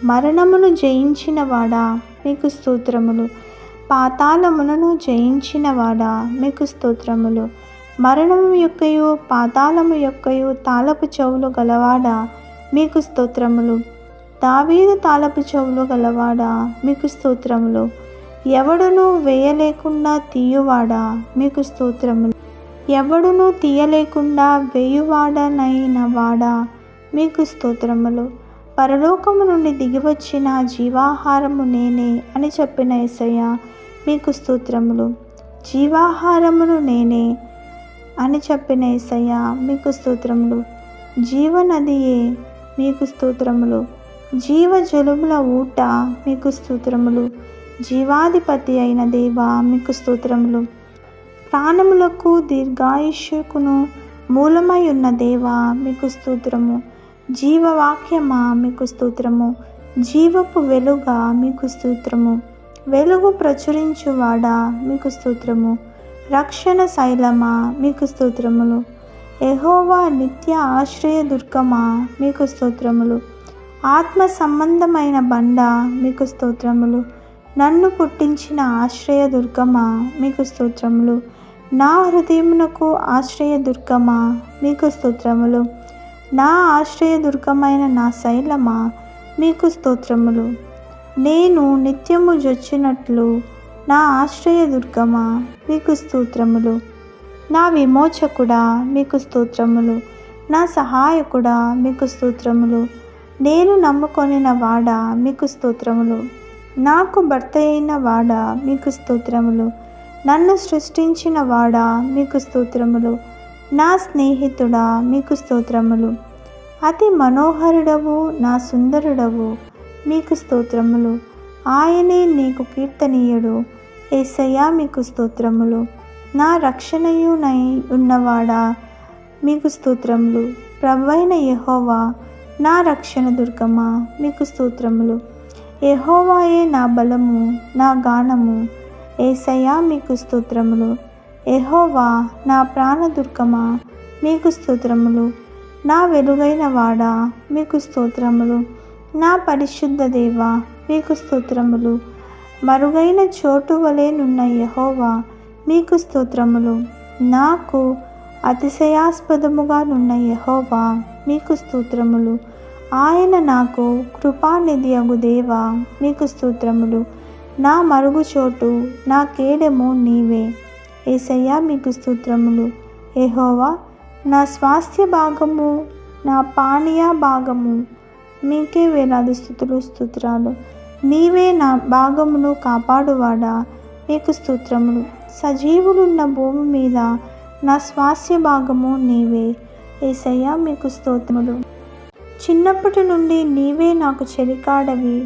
S2: మరణమును జయించినవాడా మీకు స్తోత్రములు. పాతాళమును జయించినవాడా మీకు స్తోత్రములు. మరణము యొక్కయు పాతాళము యొక్కయు తాళపు చెవులు గలవాడా మీకు స్తోత్రములు. దావీదు తాళపు చెవులు గలవాడా మీకు స్తోత్రములు. ఎవడును వేయలేకుండా తీయువాడా మీకు స్తోత్రములు. ఎవడును తీయలేకుండా వేయువాడనైన వాడా మీకు స్తోత్రములు. పరలోకము నుండి దిగివచ్చిన జీవాహారము నేనే అని చెప్పిన యేసయ్యా మీకు స్తోత్రములు. జీవాహారమును నేనే అని చెప్పిన యేసయ్యా మీకు స్తోత్రములు. జీవనదియే మీకు స్తోత్రములు. జీవజలముల ఊట మీకు స్తోత్రములు. జీవాధిపతి అయిన దేవా మీకు స్తోత్రములు. ప్రాణములకు దీర్ఘాయుష్కును మూలమై ఉన్న దేవా మీకు స్తోత్రము. జీవవాక్యమా మీకు స్తోత్రము. జీవపు వెలుగా మీకు స్తోత్రము. వెలుగు ప్రచురించువాడా మీకు స్తోత్రము. రక్షణ శైలమా మీకు స్తోత్రములు. యెహోవా నిత్య ఆశ్రయ దుర్గమా మీకు స్తోత్రములు. ఆత్మ సంబంధమైన బండ మీకు స్తోత్రములు. నన్ను పుట్టించిన ఆశ్రయ దుర్గమా మీకు స్తోత్రములు. నా హృదయమునకు ఆశ్రయ దుర్గమా మీకు స్తోత్రములు. నా ఆశ్రయ దుర్గమైన నా శైలమా మీకు స్తోత్రములు. నేను నిత్యము జొచ్చినట్లు నా ఆశ్రయ దుర్గమా, మీకు స్తోత్రములు. నా విమోచకుడా, మీకు స్తోత్రములు. నా సహాయకుడా మీకు స్తోత్రములు. నేను నమ్ముకొనిన వాడా మీకు స్తోత్రములు. నాకు భర్త అయిన వాడా మీకు స్తోత్రములు. నన్ను సృష్టించిన వాడా మీకు స్తోత్రములు. నా స్నేహితుడా మీకు స్తోత్రములు. అతి మనోహరుడవు నా సుందరుడవు మీకు స్తోత్రములు. ఆయనే నీకు కీర్తనీయుడు. యేసయ్యా మీకు స్తోత్రములు. నా రక్షణయునై ఉన్నవాడా మీకు స్తోత్రములు. ప్రభువైన యెహోవా నా రక్షణ దుర్గమా మీకు స్తోత్రములు. యెహోవాయే నా బలము నా గానము. యేసయ్యా మీకు స్తోత్రములు. యెహోవా నా ప్రాణదుర్గమా మీకు స్తోత్రములు. నా వెలుగైన వాడా మీకు స్తోత్రములు. నా పరిశుద్ధ దేవా మీకు స్తోత్రములు. మరుగైన చోటు వలెనున్న యెహోవా మీకు స్తోత్రములు. నాకు అతిశయాస్పదముగా నున్న యెహోవా మీకు స్తోత్రములు. ఆయన నాకు కృపానిధి అగు దేవా మీకు స్తోత్రములు. నా మరుగుచోటు నా కేడెము నీవే. యేసయ్యా మీకు స్తోత్రములు. యెహోవా నా స్వాస్థ్య భాగము నా పానీయ భాగము మీకే వేలాది స్తుతులు స్తోత్రాలు. నీవే నా భాగమును కాపాడువాడా మీకు స్తోత్రములు. సజీవులున్న భూమి మీద నా స్వాస్థ్య భాగము నీవే. యేసయ్యా మీకు స్తోత్రములు. చిన్నప్పటి నుండి నీవే నాకు చెలికాడవి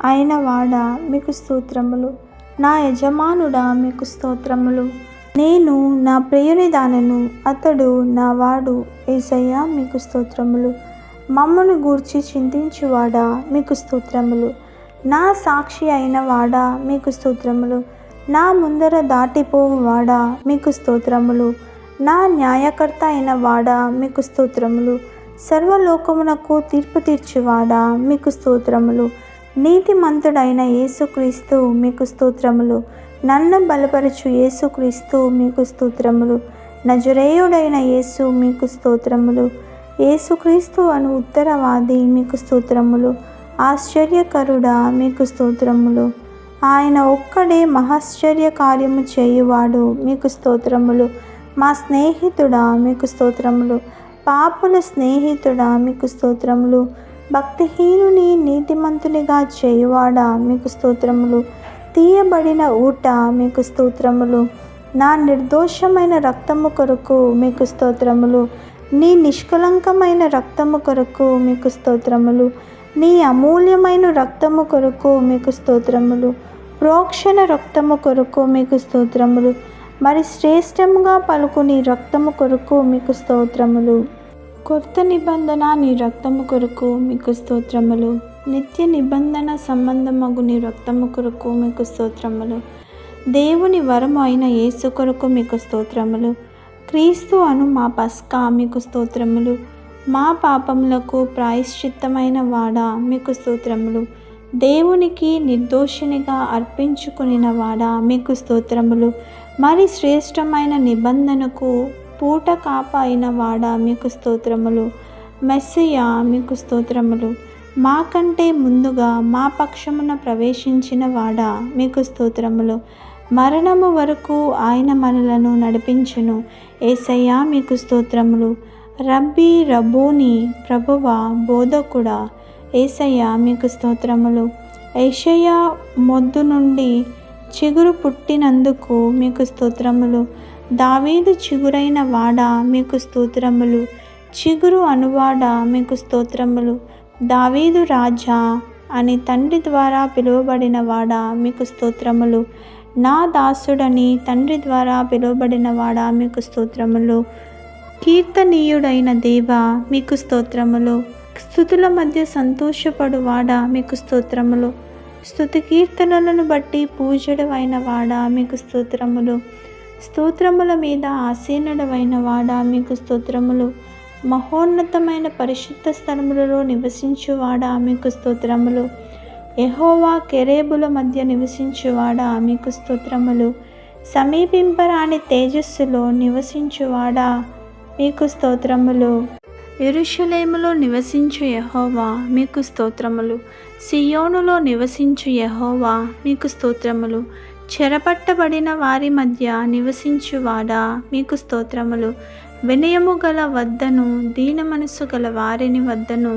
S2: అయిన వాడా మీకు స్తోత్రములు. నా యజమానుడా మీకు స్తోత్రములు. నేను నా ప్రియుని దానను, అతడు నా వాడు. యేసయ్యా మీకు స్తోత్రములు. మమ్మను గూర్చి చింతించువాడా మీకు స్తోత్రములు. నా సాక్షి అయిన వాడా మీకు స్తోత్రములు. నా ముందర దాటిపోవు వాడా మీకు స్తోత్రములు. నా న్యాయకర్త అయిన వాడా మీకు స్తోత్రములు. సర్వలోకమునకు తీర్పు తీర్చువాడా మీకు స్తోత్రములు. నీతిమంతుడైన యేసుక్రీస్తు మీకు స్తోత్రములు. నన్ను బలపరచు యేసుక్రీస్తు మీకు స్తోత్రములు. నజరేయుడైన యేసు మీకు స్తోత్రములు. యేసుక్రీస్తు అను ఉత్తరవాది మీకు స్తోత్రములు. ఆశ్చర్యకరుడా మీకు స్తోత్రములు. ఆయన ఒక్కడే మహాశ్చర్య కార్యము చేయువాడు మీకు స్తోత్రములు. మా స్నేహితుడా మీకు స్తోత్రములు. పాపుల స్నేహితుడా మీకు స్తోత్రములు. భక్తిహీనుని నీతిమంతునిగా చేయువాడా మీకు స్తోత్రములు. తీయబడిన ఊట మీకు స్తోత్రములు. నా నిర్దోషమైన రక్తము కొరకు మీకు స్తోత్రములు. నీ నిష్కలంకమైన రక్తము కొరకు మీకు స్తోత్రములు. నీ అమూల్యమైన రక్తము కొరకు మీకు స్తోత్రములు. ప్రోక్షణ రక్తము కొరకు మీకు స్తోత్రములు. మరి శ్రేష్టముగా పలుకు నీ రక్తము కొరకు మీకు స్తోత్రములు. కొత్త నిబంధన నీ రక్తము కొరకు మీకు స్తోత్రములు. నిత్య నిబంధన సంబంధమగు నీ రక్తము కొరకు మీకు స్తోత్రములు. దేవుని వరము అయిన యేసు కొరకు మీకు స్తోత్రములు. క్రీస్తు అను మా పస్కా మీకు స్తోత్రములు. మా పాపములకు ప్రాయశ్చిత్తమైన వాడా మీకు స్తోత్రములు. దేవునికి నిర్దోషినిగా అర్పించుకునిన వాడా మీకు స్తోత్రములు. మరి శ్రేష్టమైన నిబంధనకు పూట కాప అయిన వాడా మీకు స్తోత్రములు. మెస్సియా మీకు స్తోత్రములు. మాకంటే ముందుగా మా పక్షమున ప్రవేశించిన వాడా మీకు స్తోత్రములు. మరణము వరకు ఆయన మనలను నడిపించును. యేసయ్యా మీకు స్తోత్రములు. రబ్బీ రబ్బూని ప్రభువా బోధకుడా యేసయ్యా మీకు స్తోత్రములు. యెషయా మొద్దు నుండి చిగురు పుట్టినందుకు మీకు స్తోత్రములు. దావీదు చిగురైన వాడా మీకు స్తోత్రములు. చిగురు అనువాడా మీకు స్తోత్రములు. దావీదు రాజా అని తండ్రి ద్వారా పిలువబడిన వాడా మీకు స్తోత్రములు. నా దాసుడని తండ్రి ద్వారా పిలువబడిన వాడా మీకు స్తోత్రములు. కీర్తనీయుడైన దేవా మీకు స్తోత్రములు. స్తుతుల మధ్య సంతోషపడు వాడా మీకు స్తోత్రములు. స్తుతి కీర్తనలను బట్టి పూజుడవైన వాడా మీకు స్తోత్రములు. స్తోత్రముల మీద ఆసీనుడవైన వాడా మీకు స్తోత్రములు. మహోన్నతమైన పరిశుద్ధ స్థలములలో నివసించువాడా మీకు స్తోత్రములు. యెహోవా కెరూబుల మధ్య నివసించువాడా మీకు స్తోత్రములు. సమీపింపరాని తేజస్సులో నివసించువాడా మీకు స్తోత్రములు. యెరూషలేములో నివసించు యెహోవా మీకు స్తోత్రములు. సియోనులో నివసించు యెహోవా మీకు స్తోత్రములు. చెరపట్టబడిన వారి మధ్య నివసించువాడా మీకు స్తోత్రములు. వినయము గల వద్దను దీన మనసు గల వారిని వద్దను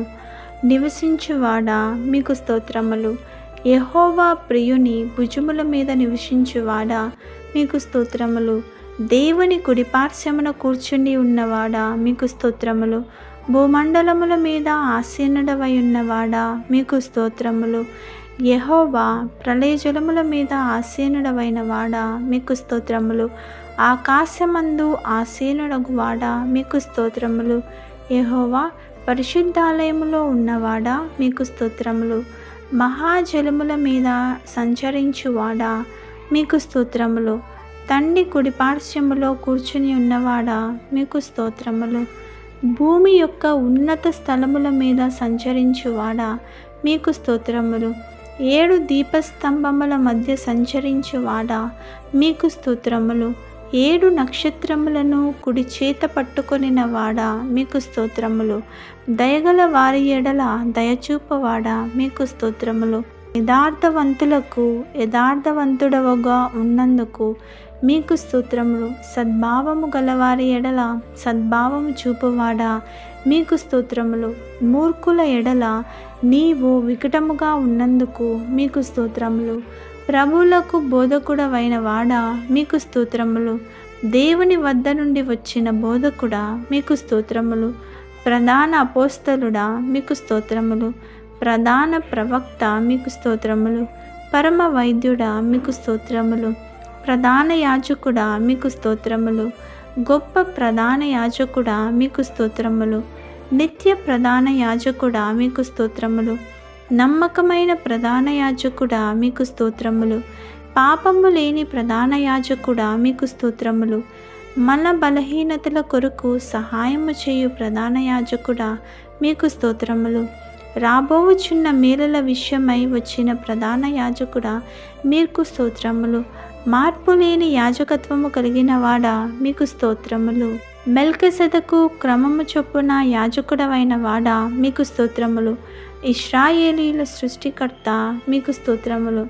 S2: నివసించువాడా మీకు స్తోత్రములు. యెహోవా ప్రియుని భుజముల మీద నివసించువాడా మీకు స్తోత్రములు. దేవుని కుడిపార్శ్వమున కూర్చుని ఉన్నవాడా మీకు స్తోత్రములు. భూమండలముల మీద ఆసీనుడవై ఉన్నవాడా మీకు స్తోత్రములు. యెహోవా ప్రళయజలముల మీద ఆసీనుడవైన వాడా మీకు స్తోత్రములు. ఆకాశమందు ఆసీనుడగువాడా మీకు స్తోత్రములు. యెహోవా పరిశుద్ధాలయములో ఉన్నవాడా మీకు స్తోత్రములు. మహాజలముల మీద సంచరించువాడా మీకు స్తోత్రములు. తండ్రి కుడిపార్శ్వములో కూర్చుని ఉన్నవాడా మీకు స్తోత్రములు. భూమి యొక్క ఉన్నత స్థలముల మీద సంచరించువాడా మీకు స్తోత్రములు. 7 దీపస్తంభముల మధ్య సంచరించువాడా మీకు స్తోత్రములు. 7 నక్షత్రములను కుడి చేత పట్టుకొనిన వాడా మీకు స్తోత్రములు. దయగల వారి ఎడల దయచూపవాడా మీకు స్తోత్రములు. యథార్థవంతులకు యథార్థవంతుడవుగా ఉన్నందుకు మీకు స్తోత్రములు. సద్భావము గలవారి ఎడల సద్భావము చూపువాడా మీకు స్తోత్రములు. మూర్ఖుల ఎడల నీవు వికటముగా ఉన్నందుకు మీకు స్తోత్రములు. ప్రభువులకు బోధకుడవైన వాడా మీకు స్తోత్రములు. దేవుని వద్ద నుండి వచ్చిన బోధకుడా మీకు స్తోత్రములు. ప్రధాన అపోస్తలుడా మీకు స్తోత్రములు. ప్రధాన ప్రవక్త మీకు స్తోత్రములు. పరమ వైద్యుడా మీకు స్తోత్రములు. ప్రధాన యాజకుడా మీకు స్తోత్రములు. గొప్ప ప్రధాన యాజకుడా మీకు స్తోత్రములు. నిత్య ప్రధాన యాజకుడా మీకు స్తోత్రములు. నమ్మకమైన ప్రధాన యాజకుడా మీకు స్తోత్రములు. పాపము లేని ప్రధాన యాజకుడా మీకు స్తోత్రములు. మన బలహీనతల కొరకు సహాయము చేయు ప్రధాన యాజకుడా మీకు స్తోత్రములు. రాబోవుచున్న మేలుల విషయమై వచ్చిన ప్రధాన యాజకుడా మీకు స్తోత్రములు. మార్పు లేని యాజకత్వము కలిగిన వాడా మీకు స్తోత్రములు. మెల్కిసెదెకు క్రమము చొప్పున యాజకుడవైన వాడా మీకు స్తోత్రములు. ఇశ్రాయేలీల సృష్టికర్త మీకు స్తోత్రములు.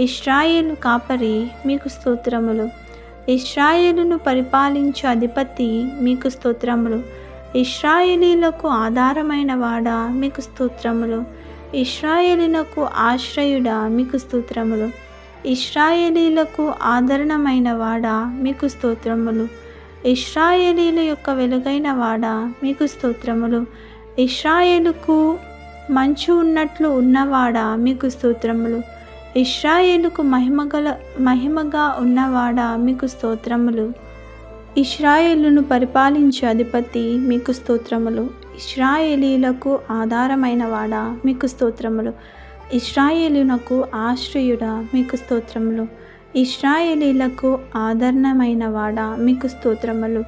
S2: ఇశ్రాయేలు కాపరి మీకు స్తోత్రములు. ఇశ్రాయేలును పరిపాలించు అధిపతి మీకు స్తోత్రములు. ఇశ్రాయేలీలకు ఆధారమైన వాడా మీకు స్తోత్రములు. ఇశ్రాయేలీలకు ఆశ్రయుడా మీకు స్తోత్రములు. ఇశ్రాయేలీలకు ఆదరణమైన వాడా మీకు స్తోత్రములు. ఇశ్రాయేలీల యొక్క వెలుగైన వాడా మీకు స్తోత్రములు. ఇశ్రాయేలుకు మంచు ఉన్నట్లు ఉన్నవాడా మీకు స్తోత్రములు. ఇశ్రాయేలుకు మహిమగా ఉన్నవాడా మీకు స్తోత్రములు. ఇశ్రాయేలును పరిపాలించే అధిపతి మీకు స్తోత్రములు. ఇశ్రాయేలీలకు ఆధారమైన వాడా మీకు స్తోత్రములు. ఇశ్రాయేలునకు ఆశ్రయుడా మీకు స్తోత్రములు. ఇశ్రాయేలీలకు ఆదరణమైన వాడా మీకు స్తోత్రములు.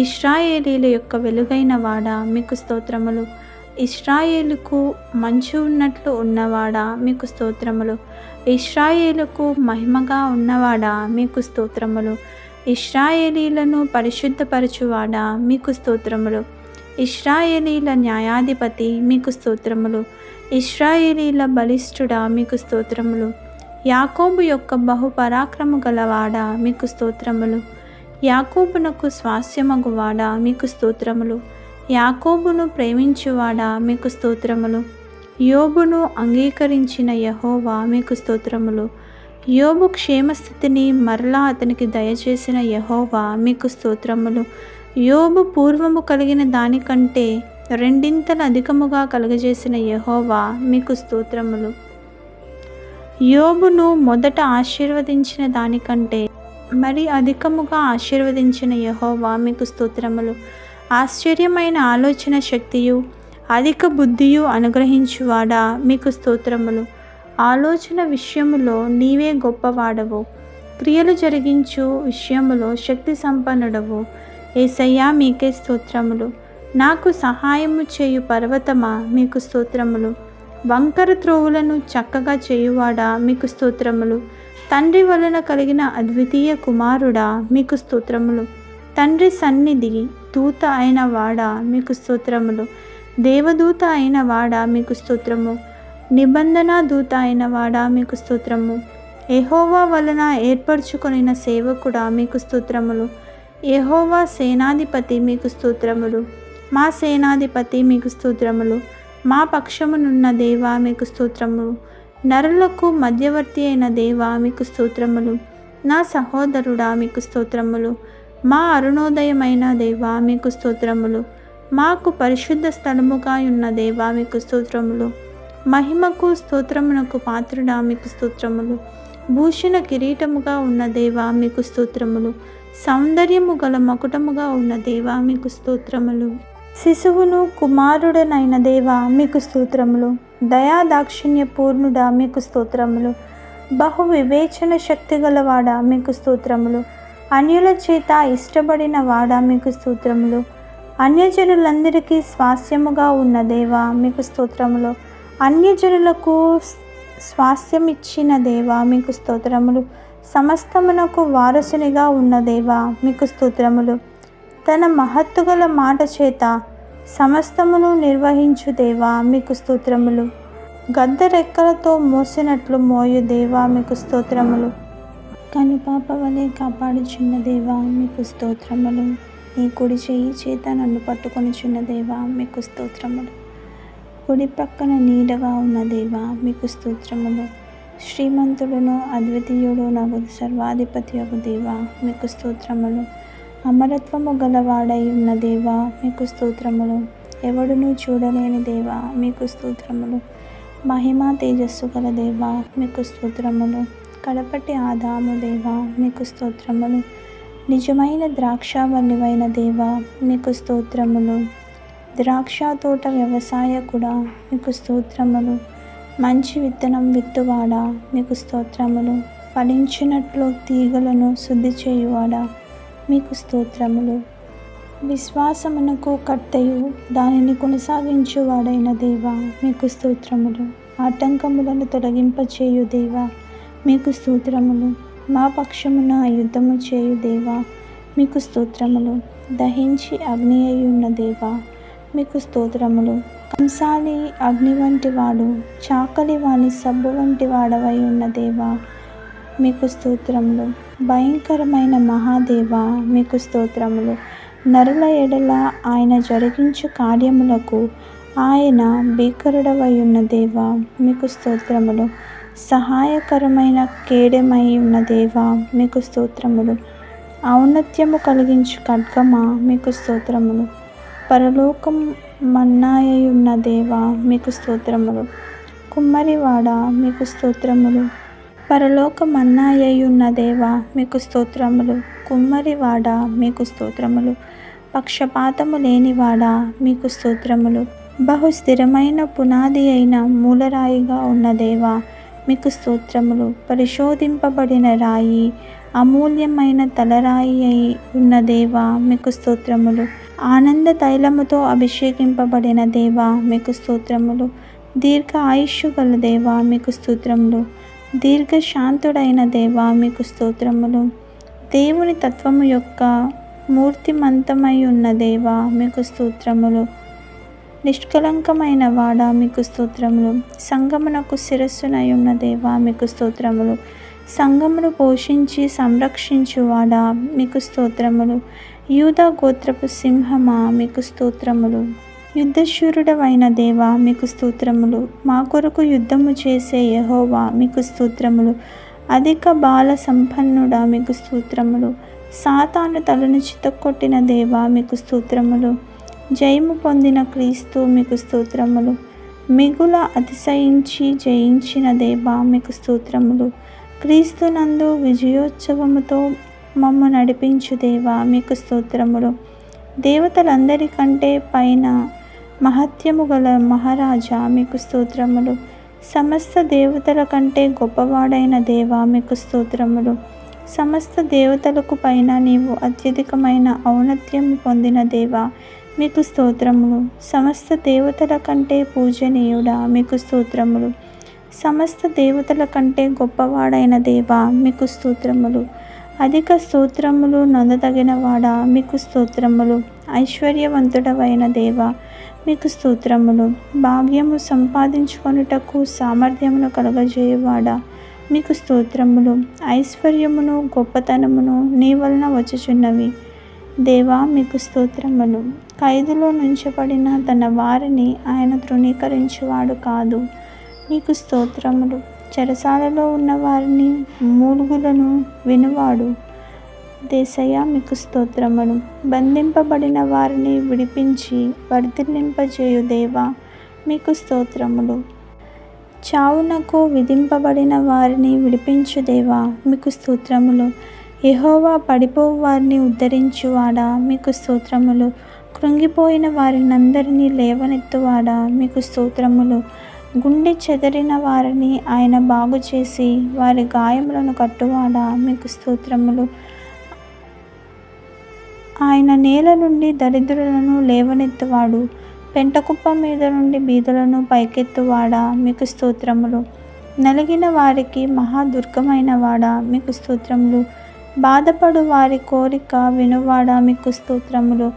S2: ఇశ్రాయేలీల యొక్క వెలుగైన వాడా మీకు స్తోత్రములు. ఇశ్రాయేలుకు మంచు ఉన్నట్లు ఉన్నవాడా మీకు స్తోత్రములు. ఇశ్రాయేలుకు మహిమగా ఉన్నవాడా మీకు స్తోత్రములు. ఇశ్రాయేలీలను పరిశుద్ధపరచువాడా మీకు స్తోత్రములు. ఇశ్రాయేలీల న్యాయాధిపతి మీకు స్తోత్రములు. ఇశ్రాయేలీల బలిష్ఠుడా మీకు స్తోత్రములు. యాకోబు యొక్క బహుపరాక్రము గలవాడా మీకు స్తోత్రములు. యాకోబునకు స్వాస్యమగువాడా మీకు స్తోత్రములు. యాకోబును ప్రేమించువాడా మీకు స్తోత్రములు. యోబును అంగీకరించిన యెహోవా మీకు స్తోత్రములు. యోబు క్షేమస్థితిని మరలా అతనికి దయచేసిన యెహోవా మీకు స్తోత్రములు. యోబు పూర్వము కలిగిన దానికంటే 2 అధికముగా కలుగజేసిన యెహోవా మీకు స్తోత్రములు. యోబును మొదట ఆశీర్వదించిన దానికంటే మరి అధికముగా ఆశీర్వదించిన యెహోవా మీకు స్తోత్రములు. ఆశ్చర్యమైన ఆలోచన శక్తియు అధిక బుద్ధియు అనుగ్రహించువాడా మీకు స్తోత్రములు. ఆలోచన విషయములో నీవే గొప్పవాడవు. క్రియలు జరిగించు విషయములో శక్తి సంపన్నుడవు. యేసయ్యా మీకే స్తోత్రములు. నాకు సహాయము చేయు పర్వతమా మీకు స్తోత్రములు. వంకర త్రోవులను చక్కగా చేయువాడా మీకు స్తోత్రములు. తండ్రి వలన కలిగిన అద్వితీయ కుమారుడా మీకు స్తోత్రములు. తండ్రి సన్నిధి దూత అయిన వాడా మీకు స్తోత్రములు. దేవదూత అయిన వాడా మీకు స్తోత్రము. నిబంధన దూత అయిన వాడా మీకు స్తోత్రము. యెహోవా వలన ఏర్పరచుకొనిన సేవకుడా మీకు స్తోత్రములు. యెహోవా సేనాధిపతి మీకు స్తోత్రములు. మా సేనాధిపతి మీకు స్తోత్రములు. మా పక్షమునున్న దేవా మీకు స్తోత్రములు. నరులకు మధ్యవర్తి అయిన దేవా మీకు స్తోత్రములు. నా సహోదరుడా మీకు స్తోత్రములు. మా అరుణోదయమైన దేవా మీకు స్తోత్రములు. మాకు పరిశుద్ధ స్థలముగా ఉన్న దేవా మీకు స్తోత్రములు. మహిమకు స్తోత్రమునకు పాత్రుడా మీకు స్తోత్రములు. భూషణ కిరీటముగా ఉన్న దేవా మీకు స్తోత్రములు. సౌందర్యము గల మకుటముగా ఉన్న దేవా మీకు స్తోత్రములు. శిశువును కుమారుడనైన దేవా మీకు స్తోత్రములు. దయా దాక్షిణ్య పూర్ణుడా మీకు స్తోత్రములు. బహు వివేచన శక్తి గలవాడా మీకు స్తోత్రములు. అన్యుల చేత ఇష్టపడిన వాడా మీకు స్తోత్రములు. అన్యజనులందరికీ స్వాస్యముగా ఉన్న దేవా మీకు స్తోత్రములు. అన్యజనులకు స్వాస్యమిచ్చిన దేవా మీకు స్తోత్రములు. సమస్తమునకు వారసునిగా ఉన్న దేవా మీకు స్తోత్రములు. తన మహత్తుగల మాట చేత సమస్తమును నిర్వహించు దేవా మీకు స్తోత్రములు. గద్ద రెక్కలతో మోసినట్లు మోయు దేవా మీకు స్తోత్రములు. కనుపాప వలె కాపాడుచున్న దేవా మీకు స్తోత్రములు. నీ కుడి చెయ్యి చేత నన్ను పట్టుకొనిచున్న దేవా మీకు స్తోత్రములు. కుడి ప్రక్కన నీడగా ఉన్న దేవా మీకు స్తోత్రములు. శ్రీమంతుడును అద్వితీయుడు నగు సర్వాధిపతి యొక్క దేవా మీకు స్తోత్రములు. అమరత్వము గలవాడై ఉన్న దేవా మీకు స్తోత్రములు. ఎవడునూ చూడలేని దేవా మీకు స్తోత్రములు. మహిమా తేజస్సు గల దేవా మీకు స్తోత్రములు. కడపటి ఆదాము దేవా మీకు స్తోత్రములు. నిజమైన ద్రాక్షావల్లివైన దేవా మీకు స్తోత్రములు. ద్రాక్ష తోట వ్యవసాయకుడా మీకు స్తోత్రములు. మంచి విత్తనం విత్తువాడా మీకు స్తోత్రములు. ఫలించినట్లు తీగలను శుద్ధి చేయువాడా మీకు స్తోత్రములు. విశ్వాసమునకు కర్తయు దానిని కొనసాగించువాడైన దేవా మీకు స్తోత్రములు. ఆటంకములను తొలగింపచేయు దేవా మీకు స్తోత్రములు. మా పక్షమున యుద్ధము చేయు దేవా మీకు స్తోత్రములు. దహించి అగ్ని అయి ఉన్న దేవా మీకు స్తోత్రములు. కంసాలి అగ్ని వంటి వాడు, చాకలి వాని సబ్బు వంటి వాడవై ఉన్న దేవా మీకు స్తోత్రములు. భయంకరమైన మహాదేవా మీకు స్తోత్రములు. నరుల ఎడల ఆయన జరిగించు కార్యములకు ఆయన భీకరుడవై ఉన్న దేవా మీకు స్తోత్రములు. సహాయకరమైన కేడెమై ఉన్న దేవా మీకు స్తోత్రములు. ఔన్నత్యము కలిగించు ఖడ్గమా మీకు స్తోత్రములు. పరలోకం మన్నాయయున్న దేవా మీకు స్తోత్రములు. కుమ్మరివాడా మీకు స్తోత్రములు. పరలోక మన్నాయయున్న దేవా మీకు స్తోత్రములు. కుమ్మరివాడా మీకు స్తోత్రములు. పక్షపాతము లేనివాడా మీకు స్తోత్రములు. బహు స్థిరమైన పునాది అయిన మూలరాయిగా ఉన్న దేవా మీకు స్తోత్రములు. పరిశోధింపబడిన రాయి, అమూల్యమైన తలరాయి అయి ఉన్న దేవా మీకు స్తోత్రములు. ఆనంద తైలముతో అభిషేకింపబడిన దేవా మీకు స్తోత్రములు. దీర్ఘ ఆయుష్షు గల దేవా మీకు స్తోత్రములు. దీర్ఘశాంతుడైన దేవా మీకు స్తోత్రములు. దేవుని తత్వము యొక్క మూర్తిమంతమై ఉన్న దేవా మీకు స్తోత్రములు. నిష్కలంకమైన వాడా మీకు స్తోత్రములు. సంగమునకు శిరస్సునై ఉన్న దేవా మీకు స్తోత్రములు. సంగమును పోషించి సంరక్షించువాడా మీకు స్తోత్రములు. యూదా గోత్రపు సింహమా మీకు స్తోత్రములు. యుద్ధశూరుడవైన దేవా మీకు స్తోత్రములు. మా కొరకు యుద్ధము చేసే యెహోవా మీకు స్తోత్రములు. అధిక బాల సంపన్నుడా మీకు స్తోత్రములు. సాతాను తలను చితక్కొట్టిన దేవా మీకు స్తోత్రములు. జయము పొందిన క్రీస్తు మీకు స్తోత్రములు. మిగుల అతిశయించి జయించిన దేవా మీకు స్తోత్రములు. క్రీస్తునందు విజయోత్సవముతో మమ్ము నడిపించు దేవా మీకు స్తోత్రములు. దేవతలందరికంటే పైన మహత్యము గల మహారాజా మీకు స్తోత్రములు. సమస్త దేవతల కంటే గొప్పవాడైన దేవా మీకు స్తోత్రములు. సమస్త దేవతలకు పైన నీవు అత్యధికమైన ఔన్నత్యము పొందిన దేవా మీకు స్తోత్రములు. సమస్త దేవతల కంటే పూజనీయుడా మీకు స్తోత్రములు. సమస్త దేవతల కంటే గొప్పవాడైన దేవా మీకు స్తోత్రములు. అధిక స్తోత్రములు నొందదగిన వాడా మీకు స్తోత్రములు. ఐశ్వర్యవంతుడవైన దేవా మీకు స్తోత్రములు. భాగ్యము సంపాదించుకొనుటకు సామర్థ్యమును కలగజేయువాడా మీకు స్తోత్రములు. ఐశ్వర్యమును గొప్పతనమును నీ వలన వచ్చుచున్నవి. దేవా మీకు స్తోత్రములు. ఖైదులో నుంచబడిన తన వారిని ఆయన తృణీకరించువాడు కాదు. మీకు స్తోత్రములు. చెరసాలలో ఉన్న వారిని మూలుగులను వినువాడు. దేశయ్య మీకు స్తోత్రములు. బంధింపబడిన వారిని విడిపించి వర్ధిల్లింపజేయు దేవా మీకు స్తోత్రములు. చావునకు విధింపబడిన వారిని విడిపించు దేవా మీకు స్తోత్రములు. యెహోవా పడిపోవు వారిని ఉద్ధరించువాడా మీకు స్తోత్రములు. కృంగిపోయిన వారినందరినీ లేవనెత్తువాడా మీకు స్తోత్రములు. గుండె చెదరిన వారిని ఆయన బాగు చేసి వారి గాయములను కట్టువాడా మీకు స్తోత్రములు. ఆయన నేల నుండి దరిద్రులను లేవనెత్తువాడు. పెంటకుప్ప మీద నుండి బీదలను పైకెత్తువాడా మీకు స్తోత్రములు. నలిగిన వారికి మహాదుర్గమైన వాడా మీకు స్తోత్రములు. బాధపడు వారి కోరిక వినువాడా మీకు స్తోత్రములు.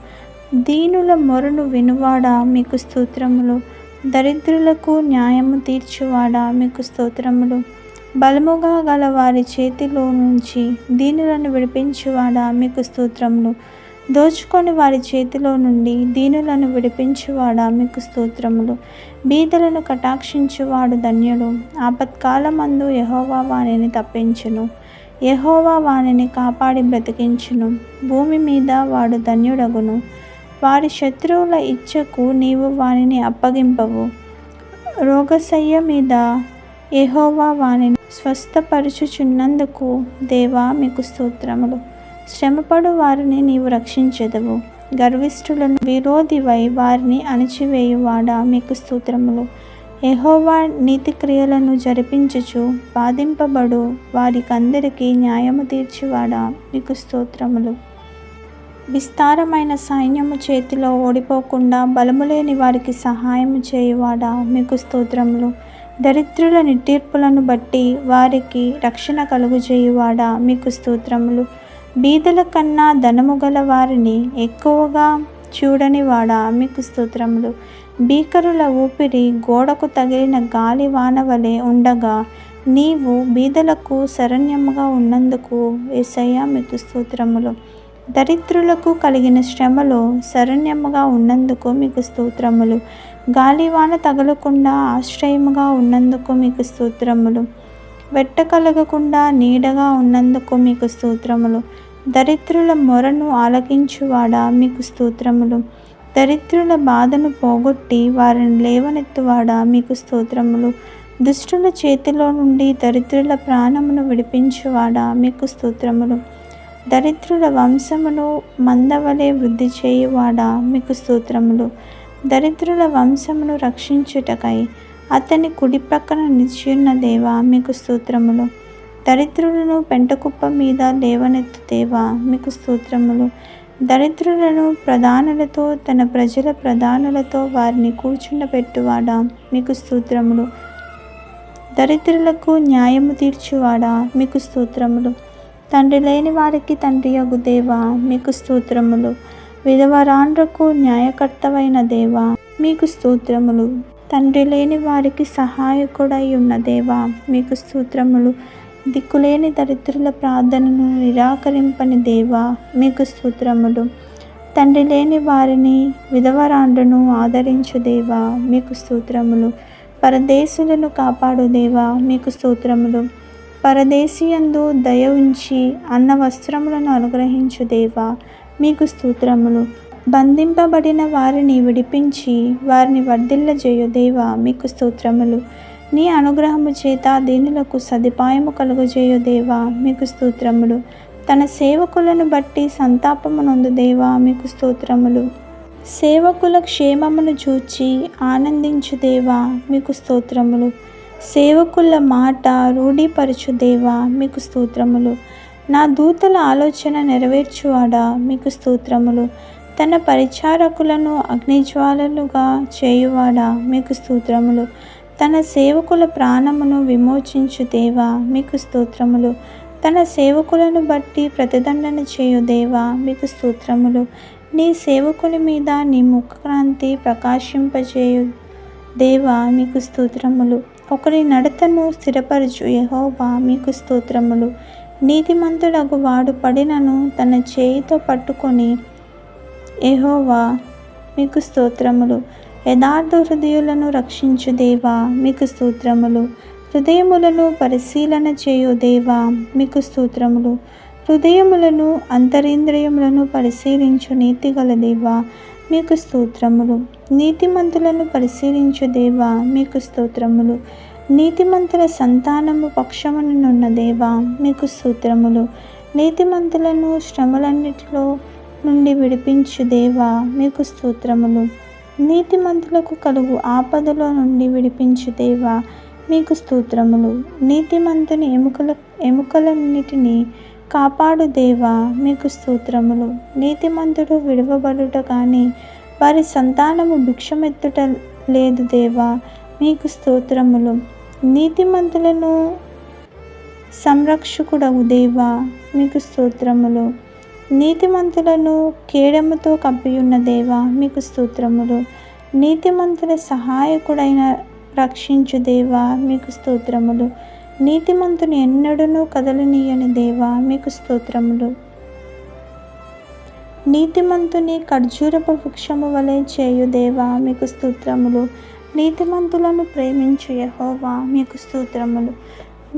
S2: దీనుల మొరను వినువాడా మీకు స్తోత్రములు. దరిద్రులకు న్యాయము తీర్చువాడా మీకు స్తోత్రములు. బలముగా గల వారి చేతిలో నుంచి దీనులను విడిపించువాడా మీకు స్తోత్రములు. దోచుకొని వారి చేతిలో నుండి దీనులను విడిపించువాడా మీకు స్తోత్రములు. బీదలను కటాక్షించువాడు ధన్యుడు. ఆపత్కాలమందు యెహోవా వానిని తప్పించును. యెహోవా వానిని కాపాడి బ్రతికించును. భూమి మీద వాడు ధన్యుడగును. వారి శత్రువుల ఇచ్చకు నీవు వానిని అప్పగింపవు. రోగశయ్య మీద యెహోవా వానిని స్వస్థపరచుచున్నందుకు దేవా మీకు స్తోత్రములు. శ్రమపడు వారిని నీవు రక్షించెదవు. గర్విష్ఠులను విరోధివై వారిని అణిచివేయువాడా మీకు స్తోత్రములు. యెహోవా నీతి క్రియలను జరిపించుచు బాధింపబడు వారికందరికీ న్యాయము తీర్చువాడా మీకు స్తోత్రములు. విస్తారమైన సైన్యము చేతిలో ఓడిపోకుండా బలములేని వారికి సహాయము చేయువాడా మీకు స్తోత్రములు. దరిద్రుల నిట్టూర్పులను బట్టి వారికి రక్షణ కలుగుచేయువాడా మీకు స్తోత్రములు. బీదల కన్నా ధనము గల వారిని ఎక్కువగా చూడనివాడా మీకు స్తోత్రములు. భీకరుల ఊపిరి గోడకు తగిలిన గాలి వాన వలె ఉండగా నీవు బీదలకు శరణ్యముగా ఉన్నందుకు యేసయ్య మీకు స్తోత్రములు. దరిద్రులకు కలిగిన శ్రమలో శరణ్యముగా ఉన్నందుకు మీకు స్తోత్రములు. గాలివాన తగలకుండా ఆశ్రయముగా ఉన్నందుకు మీకు స్తోత్రములు. వెట్ట కలగకుండా నీడగా ఉన్నందుకు మీకు స్తోత్రములు. దరిద్రుల మొరను ఆలకించువాడా మీకు స్తోత్రములు. దరిద్రుల బాధను పోగొట్టి వారిని లేవనెత్తువాడా మీకు స్తోత్రములు. దుష్టుల చేతిలో నుండి దరిద్రుల ప్రాణమును విడిపించువాడా మీకు స్తోత్రములు. దరిద్రుల వంశమును మందవలె వృద్ధి చేయువాడా మీకు స్తోత్రములు. దరిద్రుల వంశమును రక్షించుటకై అతని కుడి ప్రక్కన నిలిచియున్న దేవా మీకు స్తోత్రములు. దరిద్రులను పెంటకుప్ప మీద లేవనెత్తు దేవా మీకు స్తోత్రములు. దరిద్రులను ప్రధానులతో తన ప్రజల ప్రధానులతో వారిని కూర్చుండబెట్టువాడా మీకు స్తోత్రములు. దరిద్రులకు న్యాయము తీర్చువాడా మీకు స్తోత్రములు. తండ్రి లేని వారికి తండ్రియగు దేవా మీకు స్తోత్రములు. విధవరాండ్రకు న్యాయకర్తవైన దేవా మీకు స్తోత్రములు. తండ్రి లేని వారికి సహాయకుడై ఉన్న దేవా మీకు స్తోత్రములు. దిక్కులేని దరిద్రుల ప్రార్థనను నిరాకరింపని దేవా మీకు స్తోత్రములు. తండ్రి లేని వారిని విధవరాండ్రను ఆదరించు దేవా మీకు స్తోత్రములు. పరదేశులను కాపాడు దేవా మీకు స్తోత్రములు. పరదేశియందు దయ ఉంచి అన్న వస్త్రములను అనుగ్రహించు దేవా మీకు స్తోత్రములు. బంధింపబడిన వారిని విడిపించి వారిని వర్ధిల్లజేయు దేవా మీకు స్తోత్రములు. నీ అనుగ్రహము చేత దీనులకు సదుపాయము కలుగజేయు దేవా మీకు స్తోత్రములు. తన సేవకులను బట్టి సంతాపము నొందు దేవా మీకు స్తోత్రములు. సేవకుల క్షేమమును చూచి ఆనందించు దేవా మీకు స్తోత్రములు. సేవకుల మాట రూఢీపరచు దేవా మీకు స్తోత్రములు. నా దూతల ఆలోచన నెరవేర్చువాడా మీకు స్తోత్రములు. తన పరిచారకులను అగ్నిజ్వాలలుగా చేయువాడా మీకు స్తోత్రములు. తన సేవకుల ప్రాణమును విమోచించు దేవా మీకు స్తోత్రములు. తన సేవకులను బట్టి ప్రతిదండన చేయు దేవా మీకు స్తోత్రములు. నీ సేవకుని మీద నీ ముఖకాంతి ప్రకాశింపజేయు దేవా మీకు స్తోత్రములు. ఒకరి నడతను స్థిరపరచు యెహోవా మీకు స్తోత్రములు. నీతిమంతుడగు వాడు పడినను తన చేయితో పట్టుకొని యెహోవా మీకు స్తోత్రములు. యథార్థ హృదయులను రక్షించు దేవా మీకు స్తోత్రములు. హృదయములను పరిశీలన చేయు దేవా మీకు స్తోత్రములు. హృదయములను అంతరింద్రియములను పరిశీలించు నీతిగల దేవా మీకు స్తోత్రములు. నీతిమంతులను పరిశీలించు దేవా మీకు స్తోత్రములు. నీతిమంతుల సంతానము పక్షమునున్న దేవా మీకు స్తోత్రములు. నీతిమంతులను శ్రమలన్నిటిలో నుండి విడిపించు దేవా మీకు స్తోత్రములు. నీతిమంతులకు కలుగు ఆపదలో నుండి విడిపించు దేవా మీకు స్తోత్రములు. నీతిమంతుని ఎముకలన్నిటినీ కాపాడు దేవా మీకు స్తోత్రములు. నీతిమంతుడు విడవబడుట కానీ వారి సంతానము భిక్షమెత్తుట లేదు దేవా మీకు స్తోత్రములు. నీతిమంతులను సంరక్షకుడవు దేవా మీకు స్తోత్రములు. నీతిమంతులను కేడముతో కప్పియున్న దేవా మీకు స్తోత్రములు. నీతిమంతుల సహాయకుడైన రక్షించు దేవా మీకు స్తోత్రములు. నీతిమంతుని ఎన్నడూనూ కదలనీయని దేవా మీకు స్తోత్రములు. నీతిమంతుని ఖర్జూరపు వృక్షము వలె చేయు దేవా మీకు స్తోత్రములు. నీతిమంతులను ప్రేమించు యెహోవా మీకు స్తోత్రములు.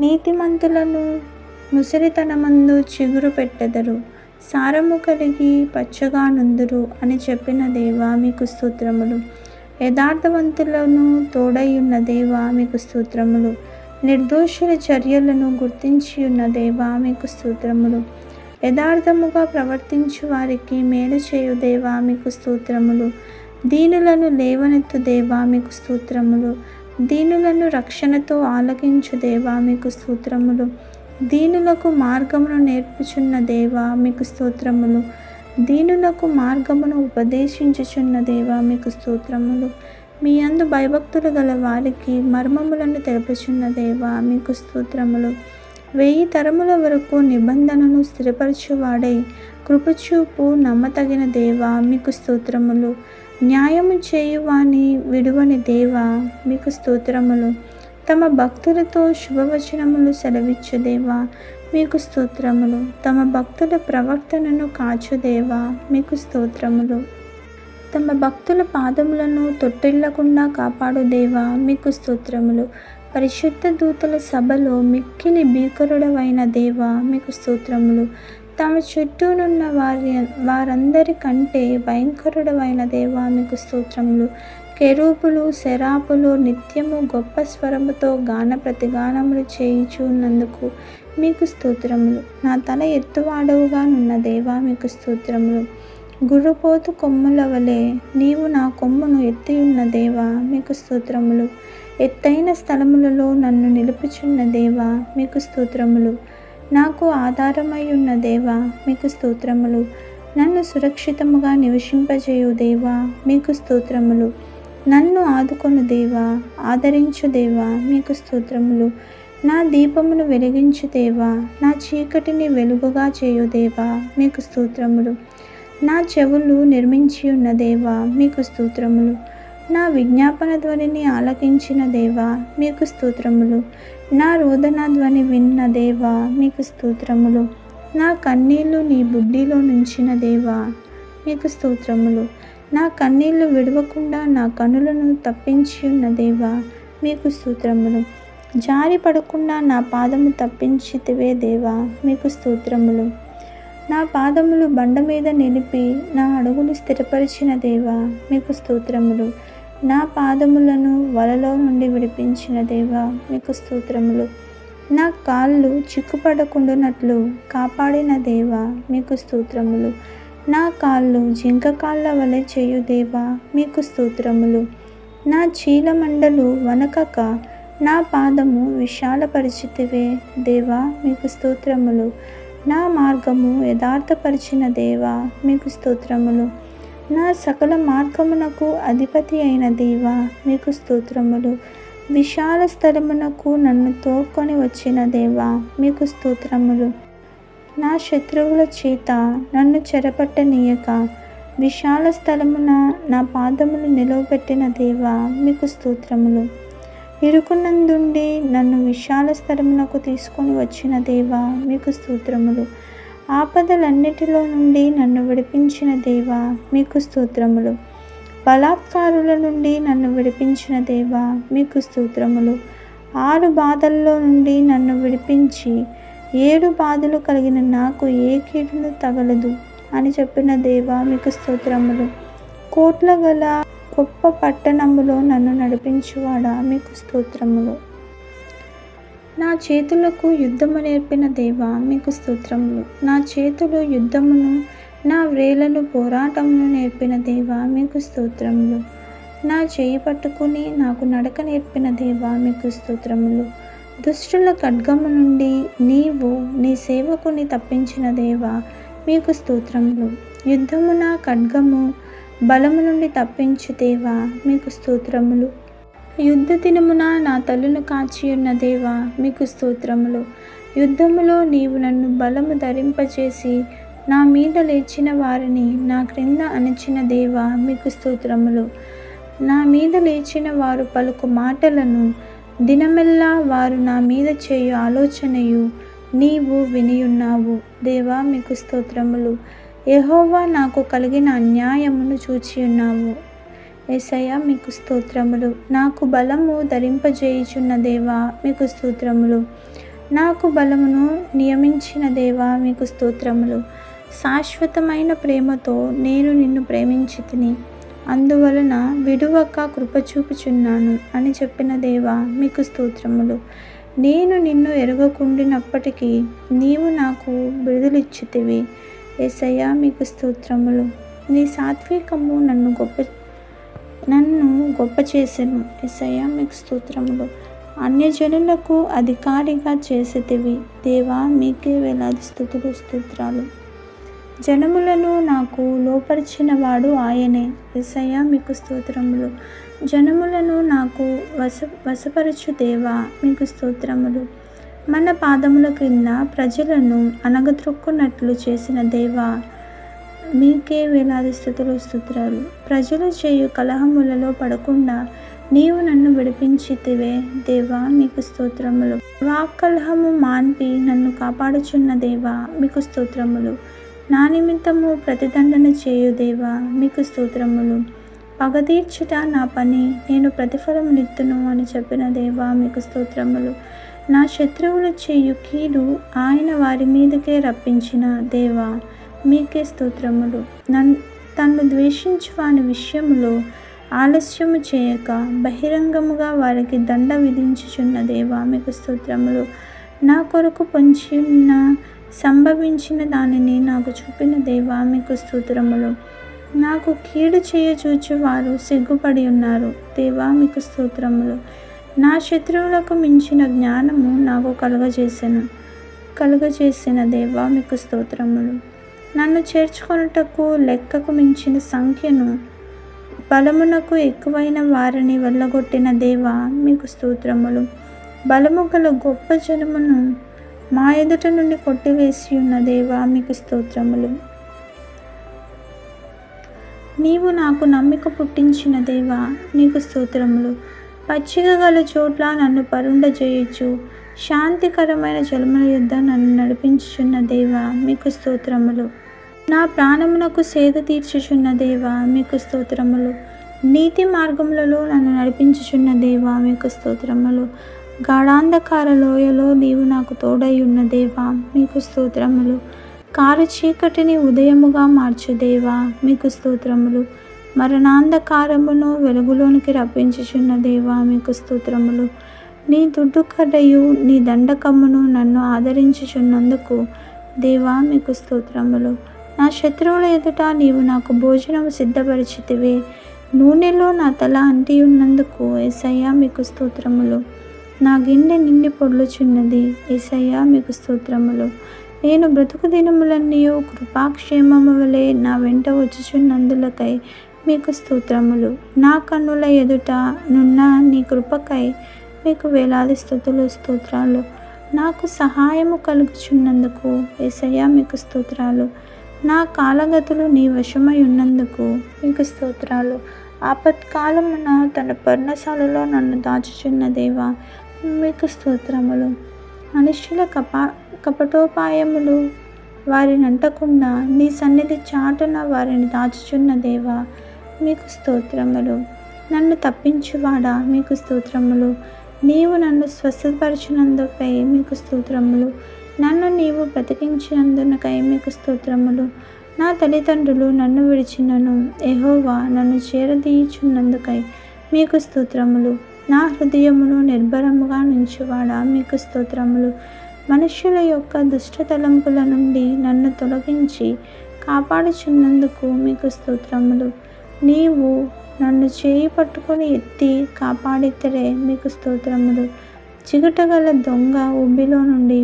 S2: నీతిమంతులను ముసలితనమందు చిగురు పెట్టెదరు, సారము కలిగి పచ్చగా నుందురు అని చెప్పిన దేవా మీకు స్తోత్రములు. యథార్థవంతులను తోడైయున్న దేవా మీకు స్తోత్రములు. నిర్దోషుల చర్యలను గుర్తించి ఉన్న దేవా మీకు స్తోత్రములు. యథార్థముగా ప్రవర్తించు వారికి మేలు చేయు దేవా మీకు స్తోత్రములు. దీనులను లేవనెత్తు దేవా మీకు స్తోత్రములు. దీనులను రక్షణతో ఆలకించు దేవా మీకు స్తోత్రములు. దీనులకు మార్గమును నేర్పుచున్న దేవా మీకు స్తోత్రములు. దీనులకు మార్గమును ఉపదేశించుచున్న దేవా మీకు స్తోత్రములు. మీ యందు భయభక్తులు గల వారికి మర్మములను తెలుపుచున్న దేవా మీకు స్తోత్రములు. 1000 తరముల వరకు నిబంధనను స్థిరపరచువాడై కృపచూపు నమ్మతగిన దేవా మీకు స్తోత్రములు. న్యాయము చేయువాని విడువని దేవా మీకు స్తోత్రములు. తమ భక్తులతో శుభవచనములు సెలవిచ్చు దేవా మీకు స్తోత్రములు. తమ భక్తుల ప్రవర్తనను కాచు దేవా మీకు స్తోత్రములు. తమ భక్తుల పాదములను తొట్టిల్లకుండా కాపాడు దేవా మీకు స్తోత్రములు. పరిశుద్ధ దూతల సభలో మిక్కిలి భీకరుడవైన దేవా మీకు స్తోత్రములు. తమ చుట్టూనున్న వారందరి కంటే భయంకరుడవైన దేవా మీకు స్తోత్రములు. కెరూబులు సెరాపులు నిత్యము గొప్ప స్వరముతో గాన ప్రతిగానములు చేయుచున్నందుకు మీకు స్తోత్రములు. నా తల ఎత్తువాడవుగా నున్న దేవా మీకు స్తోత్రములు. గుర్రపోతు కొమ్ముల వలె నీవు నా కొమ్మును ఎత్తియున్న దేవా మీకు స్తోత్రములు. ఎత్తైన స్థలములలో నన్ను నిలుపుచున్న దేవా మీకు స్తోత్రములు. నాకు ఆధారమై ఉన్న దేవా మీకు స్తోత్రములు. నన్ను సురక్షితముగా నివసింపజేయు దేవా మీకు స్తోత్రములు. నన్ను ఆదుకొను దేవా ఆదరించు దేవా మీకు స్తోత్రములు. నా దీపమును వెలిగించు దేవా నా చీకటిని వెలుగుగా చేయు దేవా మీకు స్తోత్రములు. నా చెవులు నిర్మించి ఉన్న దేవా మీకు స్తోత్రములు. నా విజ్ఞాపన ధ్వనిని ఆలకించిన దేవా మీకు స్తోత్రములు. నా రోదన ధ్వని విన్న దేవా మీకు స్తోత్రములు. నా కన్నీళ్లు నీ బుడ్డిలో నుంచిన దేవా మీకు స్తోత్రములు. నా కన్నీళ్లు విడవకుండా నా కనులను తప్పించి ఉన్న దేవా మీకు స్తోత్రములు. జారి పడకుండా నా పాదము తప్పించితివే దేవా మీకు స్తోత్రములు. నా పాదములు బండ మీద నిలిపి నా అడుగులు స్థిరపరిచిన దేవా మీకు స్తోత్రములు. నా పాదములను వలలో నుండి విడిపించిన దేవా మీకు స్తోత్రములు. నా కాళ్ళు చిక్కుపడకుండానట్లు కాపాడిన దేవా మీకు స్తోత్రములు. నా కాళ్ళు జింక కాళ్ళ వలె చేయు దేవా మీకు స్తోత్రములు. నా చీలమండలు వనకక నా పాదము విశాలపరిచితివే దేవా మీకు స్తోత్రములు. నా మార్గము యథార్థపరిచిన దేవా మీకు స్తోత్రములు. నా సకల మార్గమునకు అధిపతి అయిన దేవా మీకు స్తోత్రములు. విశాల స్థలమునకు నన్ను తోడ్కొని వచ్చిన దేవా మీకు స్తోత్రములు. నా శత్రువుల చేత నన్ను చెరపట్టనీయక విశాల స్థలమున నా పాదములు నిలవబెట్టిన దేవా మీకు స్తోత్రములు. ఇరుకునందుండి నన్ను విశాల స్థలమునకు తీసుకొని వచ్చిన దేవా మీకు స్తోత్రములు. ఆపదలన్నిటిలో నుండి నన్ను విడిపించిన దేవా మీకు స్తోత్రములు. బలాత్కారుల నుండి నన్ను విడిపించిన దేవా మీకు స్తోత్రములు. 6 బాధల్లో నుండి నన్ను విడిపించి 7 బాధలు కలిగిన నాకు ఏ కీడును తగలదు అని చెప్పిన దేవా మీకు స్తోత్రములు. కోట్ల గల గొప్ప పట్టణములో నన్ను నడిపించువాడా మీకు స్తోత్రములు. నా చేతులకు యుద్ధము నేర్పిన దేవా మీకు స్తోత్రములు. నా చేతులు యుద్ధమును, నా వ్రేలను పోరాటమును నేర్పిన దేవా మీకు స్తోత్రములు. నా చేయి పట్టుకుని నాకు నడక నేర్పిన దేవా మీకు స్తోత్రములు. దుష్టుల ఖడ్గము నుండి నీవు నీ సేవకుని తప్పించిన దేవా మీకు స్తోత్రములు. యుద్ధమున ఖడ్గము బలము నుండి తప్పించు దేవా మీకు స్తోత్రములు. యుద్ధ దినమున నా తల్లును కాచియున్న దేవా మీకు స్తోత్రములు. యుద్ధములో నీవు నన్ను బలము ధరింపచేసి నా మీద లేచిన వారిని నా క్రింద అణచిన దేవా మీకు స్తోత్రములు. నా మీద లేచిన వారు పలుకు మాటలను దినమెల్లా వారు నా మీద చేయు ఆలోచనయు నీవు వినియున్నావు దేవా మీకు స్తోత్రములు. యెహోవా నాకు కలిగిన అన్యాయమును చూచియున్నావు. యేసయ్యా మీకు స్తోత్రములు. నాకు బలము ధరింపజేయుచున్న దేవా మీకు స్తోత్రములు. నాకు బలమును నియమించిన దేవా మీకు స్తోత్రములు. శాశ్వతమైన ప్రేమతో నేను నిన్ను ప్రేమించితిని, అందువలన విడువక కృప చూపుచున్నాను అని చెప్పిన దేవా మీకు స్తోత్రములు. నేను నిన్ను ఎరగకుండినప్పటికీ నీవు నాకు బిడుదలిచ్చితివి. యేసయ్యా మీకు స్తోత్రములు. నీ సాత్వికము నన్ను గొప్ప చేసెను. యేసయ్యా మీకు స్తోత్రములు. అన్యజనులకు అధికారిగా చేసేటివి దేవా మీకే వేలాది స్తుతులు స్తోత్రాలు. జనములను నాకు లోపరిచిన వాడు ఆయనే. యేసయ్యా మీకు స్తోత్రములు. జనములను నాకు వశపరచు దేవా మీకు స్తోత్రములు. మన పాదముల క్రింద ప్రజలను అనగద్రొక్కునట్లు చేసిన దేవా మీకే వేలాది స్తుతులు స్తోత్రాలు. ప్రజలు చేయు కలహములలో పడకుండా నీవు నన్ను విడిపించితివే దేవా మీకు స్తోత్రములు. వాక్కలహము మాన్పి నన్ను కాపాడుచున్న దేవా మీకు స్తోత్రములు. నా నిమిత్తము ప్రతిదండన చేయు దేవా మీకు స్తోత్రములు. పగదీర్చుట నా పని, నేను ప్రతిఫలమునిత్తును అని చెప్పిన దేవా మీకు స్తోత్రములు. నా శత్రువులు చేయు కీడు ఆయన వారి మీదకే రప్పించిన దేవా మీకే స్తోత్రములు. తన్ను ద్వేషించు వాని విషయములో ఆలస్యము చేయక బహిరంగముగా వారికి దండ విధించుచున్న దేవా మీకు స్తోత్రములు. నా కొరకు పొంచియున్న సంభవించిన దానిని నాకు చూపిన దేవా మీకు స్తోత్రములు. నాకు కీడు చేయచూచు వారు సిగ్గుపడి ఉన్నారు దేవా మీకు స్తోత్రములు. నా శత్రువులకు మించిన జ్ఞానము నాకు కలుగజేసిన దేవా మీకు స్తోత్రములు. నన్ను చేర్చుకొనుటకు లెక్కకు మించిన సంఖ్యను, బలమునకు ఎక్కువైన వారిని వెళ్ళగొట్టిన దేవా మీకు స్తోత్రములు. బలము గల గొప్ప జనమును మా ఎదుట నుండి కొట్టివేసి ఉన్న దేవా మీకు స్తోత్రములు. నీవు నాకు నమ్మిక పుట్టించిన దేవా నీకు స్తోత్రములు. పచ్చిక గల చోట్ల నన్ను పరుండజేయచ్చు, శాంతికరమైన జలముల యొద్ద నన్ను నడిపించుచున్న దేవా మీకు స్తోత్రములు. నా ప్రాణమునకు సేద తీర్చుచున్న దేవా మీకు స్తోత్రములు. నీతి మార్గములలో నన్ను నడిపించుచున్న దేవా మీకు స్తోత్రములు. గాఢాంధకార లోయలో నీవు నాకు తోడై ఉన్న దేవా మీకు స్తోత్రములు. కారు చీకటిని ఉదయముగా మార్చు దేవా మీకు స్తోత్రములు. మరణాంధకారమును వెలుగులోనికి రప్పించుచున్న దేవా మీకు స్తోత్రములు. నీ దుడ్డుకడ్డయు నీ దండకమును నన్ను ఆదరించుచున్నందుకు దేవా మీకు స్తోత్రములు. నా శత్రువుల ఎదుట నీవు నాకు భోజనము సిద్ధపరిచితివే. నూనెలో నా తల అంటి ఉన్నందుకు యేసయ్యా మీకు స్తోత్రములు. నా గిన్నె నిండి పొర్లుచున్నది. యేసయ్యా మీకు స్తోత్రములు. నేను బ్రతుకు దినములన్నీయు కృపాక్షేమము వలె నా వెంట వచ్చుచున్నందులకై మీకు స్తోత్రములు. నా కన్నుల ఎదుట నున్న నీ కృపకై మీకు వేలాది స్తుతులు స్తోత్రాలు. నాకు సహాయము కలుగుచున్నందుకు యేసయ్యా మీకు స్తోత్రాలు. నా కాలగతులు నీ వశమై ఉన్నందుకు మీకు స్తోత్రాలు. ఆపత్కాలమున తన పర్ణశాలలో నన్ను దాచుచున్న దేవా మీకు స్తోత్రములు. మనుష్యుల కపటోపాయములు వారిని అంటకుండా నీ సన్నిధి చాటున వారిని దాచుచున్న దేవా మీకు స్తోత్రములు. నన్ను తప్పించువాడా మీకు స్తోత్రములు. నీవు నన్ను స్వస్థపరచినందుకై మీకు స్తోత్రములు. నన్ను నీవు బ్రతికించినందుకై మీకు స్తోత్రములు. నా తల్లిదండ్రులు నన్ను విడిచినను యెహోవా నన్ను చేరదీయుచున్నందుకై మీకు స్తోత్రములు. నా హృదయమును నిర్భరముగా నుంచువాడా మీకు స్తోత్రములు. మనుష్యుల యొక్క దుష్ట తలంపుల నుండి నన్ను తొలగించి కాపాడుచున్నందుకు మీకు స్తోత్రములు. నీవు నన్ను చేయి పట్టుకొని ఎత్తి కాపాడితేరే మీకు స్తోత్రములు. చిగుటగల దొంగ ఉబ్బిలో నుండి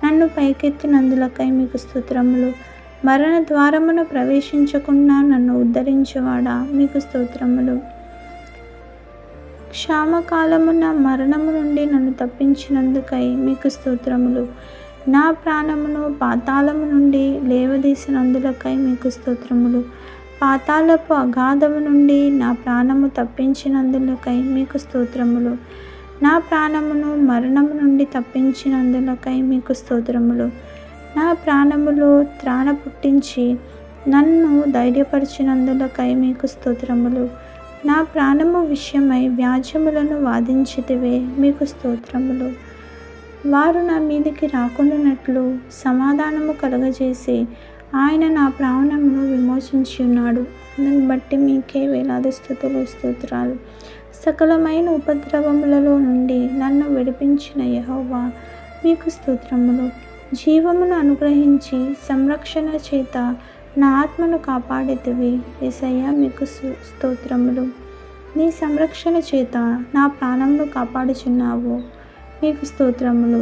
S2: నన్ను పైకెత్తినందులకై మీకు స్తోత్రములు. మరణ ద్వారమును ప్రవేశించకుండా నన్ను ఉద్ధరించువాడా మీకు స్తోత్రములు. క్షామకాలమున మరణము నుండి నన్ను తప్పించినందుకై మీకు స్తోత్రములు. నా ప్రాణమును పాతాళము నుండి లేవదీసినందులకై మీకు స్తోత్రములు. పాతాళపు అగాధము నుండి నా ప్రాణము తప్పించినందులకై మీకు స్తోత్రములు. నా ప్రాణమును మరణము నుండి తప్పించినందులకై మీకు స్తోత్రములు. నా ప్రాణములో త్రాణ పుట్టించి నన్ను ధైర్యపరిచినందులకై మీకు స్తోత్రములు. నా ప్రాణము విషయమై వ్యాజ్యములను వాదించితివే మీకు స్తోత్రములు. వారు నా మీదికి రాకుండానట్లు సమాధానము కలుగజేసి ఆయన నా ప్రాణమును విమోచించి ఉన్నాడు. దాన్ని బట్టి మీకే వేలాది స్తుతులు స్తోత్రాలు. సకలమైన ఉపద్రవములలో నుండి నన్ను విడిపించిన యెహోవా మీకు స్తోత్రములు. జీవమును అనుగ్రహించి సంరక్షణ చేత నా ఆత్మను కాపాడితివి యేసయ్యా మీకు స్తోత్రములు. నీ సంరక్షణ చేత నా ప్రాణమును కాపాడుచున్నావు మీకు స్తోత్రములు.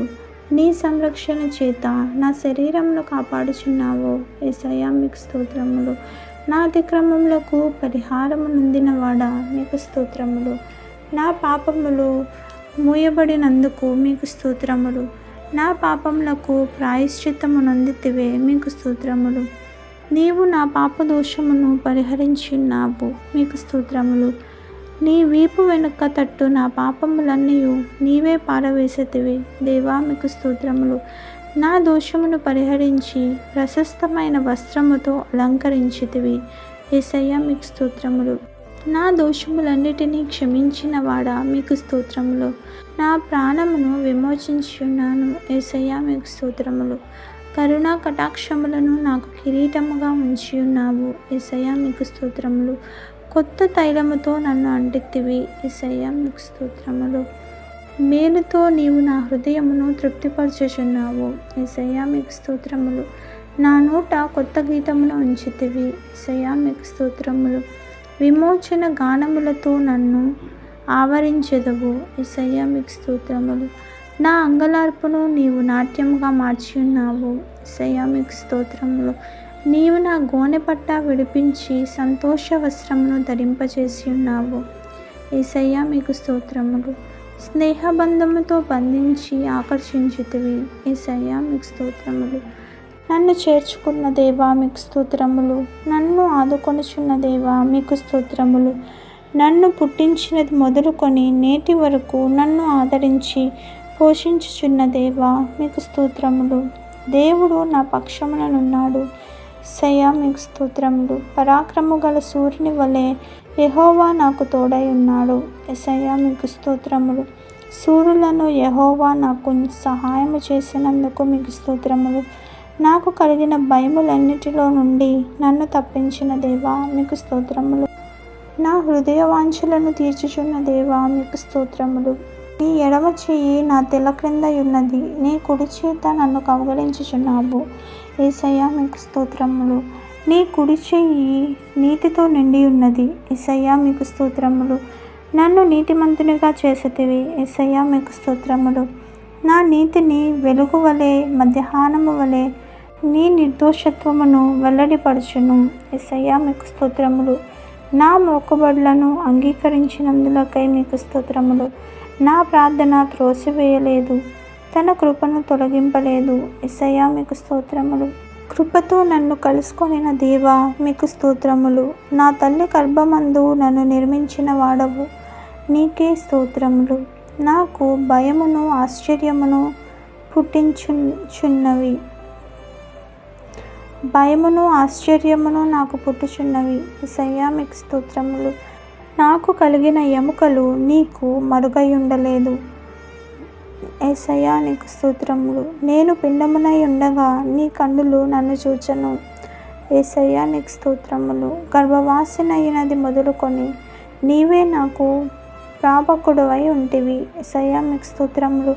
S2: నీ సంరక్షణ చేత నా శరీరమును కాపాడుచున్నావు యేసయ్యా మీకు స్తోత్రములు. నా అతిక్రమములకు పరిహారము నొందినవాడా మీకు స్తోత్రములు. నా పాపములు మూయబడినందుకు మీకు స్తోత్రములు. నా పాపములకు ప్రాయశ్చిత్తము నొందితివే మీకు స్తోత్రములు. నీవు నా పాప దోషమును పరిహరించున్నావు మీకు స్తోత్రములు. నీ వీపు వెనుక తట్టు నా పాపములన్నీ నీవే పారవేసితివి దేవా మీకు స్తోత్రములు. నా దోషమును పరిహరించి ప్రశస్తమైన వస్త్రముతో అలంకరించితివి యేసయ్యా మీకు స్తోత్రములు. నా దోషములన్నిటినీ క్షమించిన వాడా మీకు స్తోత్రములు. నా ప్రాణమును విమోచించున్నాను యేసయ్యా మీకు స్తోత్రములు. కరుణా కటాక్షములను నాకు కిరీటముగా ఉంచి ఉన్నావు యేసయ్యా మీకు స్తోత్రములు. కొత్త తైలముతో నన్ను అంటితివి యేసయ్యా మీకు స్తోత్రములు. మేలుతో నీవు నా హృదయమును తృప్తిపరచుచున్నావు యేసయ్యా మీకు స్తోత్రములు. నా నోట కొత్త గీతమును ఉంచితివి యేసయ్యా మీకు స్తోత్రములు. విమోచన గానములతో నన్ను ఆవరించెదవు యేసయ్యా మీకు స్తోత్రములు. నా అంగలార్పును నీవు నాట్యముగా మార్చి ఉన్నావు యేసయ్యా మీకు స్తోత్రములు. నీవు నా గోనె పట్ట విడిపించి సంతోష వస్త్రమును ధరింపచేసి ఉన్నావు యేసయ్యా మీకు స్తోత్రములు. స్నేహబంధముతో బంధించి ఆకర్షించితివి యేసయ్యా మీకు స్తోత్రములు. నన్ను చేర్చుకున్న దేవా మీకు స్తోత్రములు. నన్ను ఆదుకొనుచున్న దేవా మీకు స్తోత్రములు. నన్ను పుట్టించినది మొదలుకొని నేటి వరకు నన్ను ఆదరించి పోషించుచున్న దేవా మీకు స్తోత్రములు. దేవుడు నా పక్షముననున్నాడు యేసయ్యా మీకు స్తోత్రములు. పరాక్రము గల సూర్యుని వలె యెహోవా నాకు తోడై ఉన్నాడు యేసయ్యా మీకు స్తోత్రములు. సూర్యులను యెహోవా నాకు సహాయము చేసినందుకు మీకు స్తోత్రములు. నాకు కలిగిన భయములన్నిటిలో నుండి నన్ను తప్పించిన దేవా మీకు స్తోత్రములు. నా హృదయ వాంఛలను తీర్చుచున్న దేవా మీకు స్తోత్రములు. నీ ఎడమ చెయ్యి నా తెల్ల క్రింద ఉన్నది, నీ కుడి చేత నన్ను కౌగలించుచున్నావు యేసయ్యా మీకు స్తోత్రములు. నీ కుడి చెయ్యి నీతితో నిండి ఉన్నది యేసయ్యా మీకు స్తోత్రములు. నన్ను నీతిమంతునిగా చేసితివి యేసయ్యా మీకు స్తోత్రములు. నా నీతిని వెలుగు వలె మధ్యాహ్నము వలె నీ నిర్దోషత్వమును వెల్లడిపరచును యేసయ్యా మీకు స్తోత్రములు. నా మొక్కుబడులను అంగీకరించినందులకై మీకు స్తోత్రములు. నా ప్రార్థన త్రోసివేయలేదు, తన కృపను తొలగింపలేదు యేసయ్యా మీకు స్తోత్రములు. కృపతో నన్ను కలుసుకొనిన దేవా మీకు స్తోత్రములు. నా తల్లి గర్భమందు నన్ను నిర్మించిన వాడవు నీకే స్తోత్రములు. నాకు భయమును ఆశ్చర్యమును పుట్టించుచున్నవి. భయమును ఆశ్చర్యమును నాకు పుట్టుచున్నవి. యేసయ్యా మీకు స్తోత్రములు. నాకు కలిగిన ఎముకలు నీకు మరుగైయుండలేదు. యేసయ్యా నీకు స్తోత్రములు. నేను పిండమునై ఉండగా నీ కన్నులు నన్ను చూచెను. యేసయ్యా నీకు స్తోత్రములు. గర్భవాసినైనది మొదలుకొని నీవే నాకు ప్రాపకుడవై ఉంటివి. యేసయ్యా మీకు స్తోత్రములు.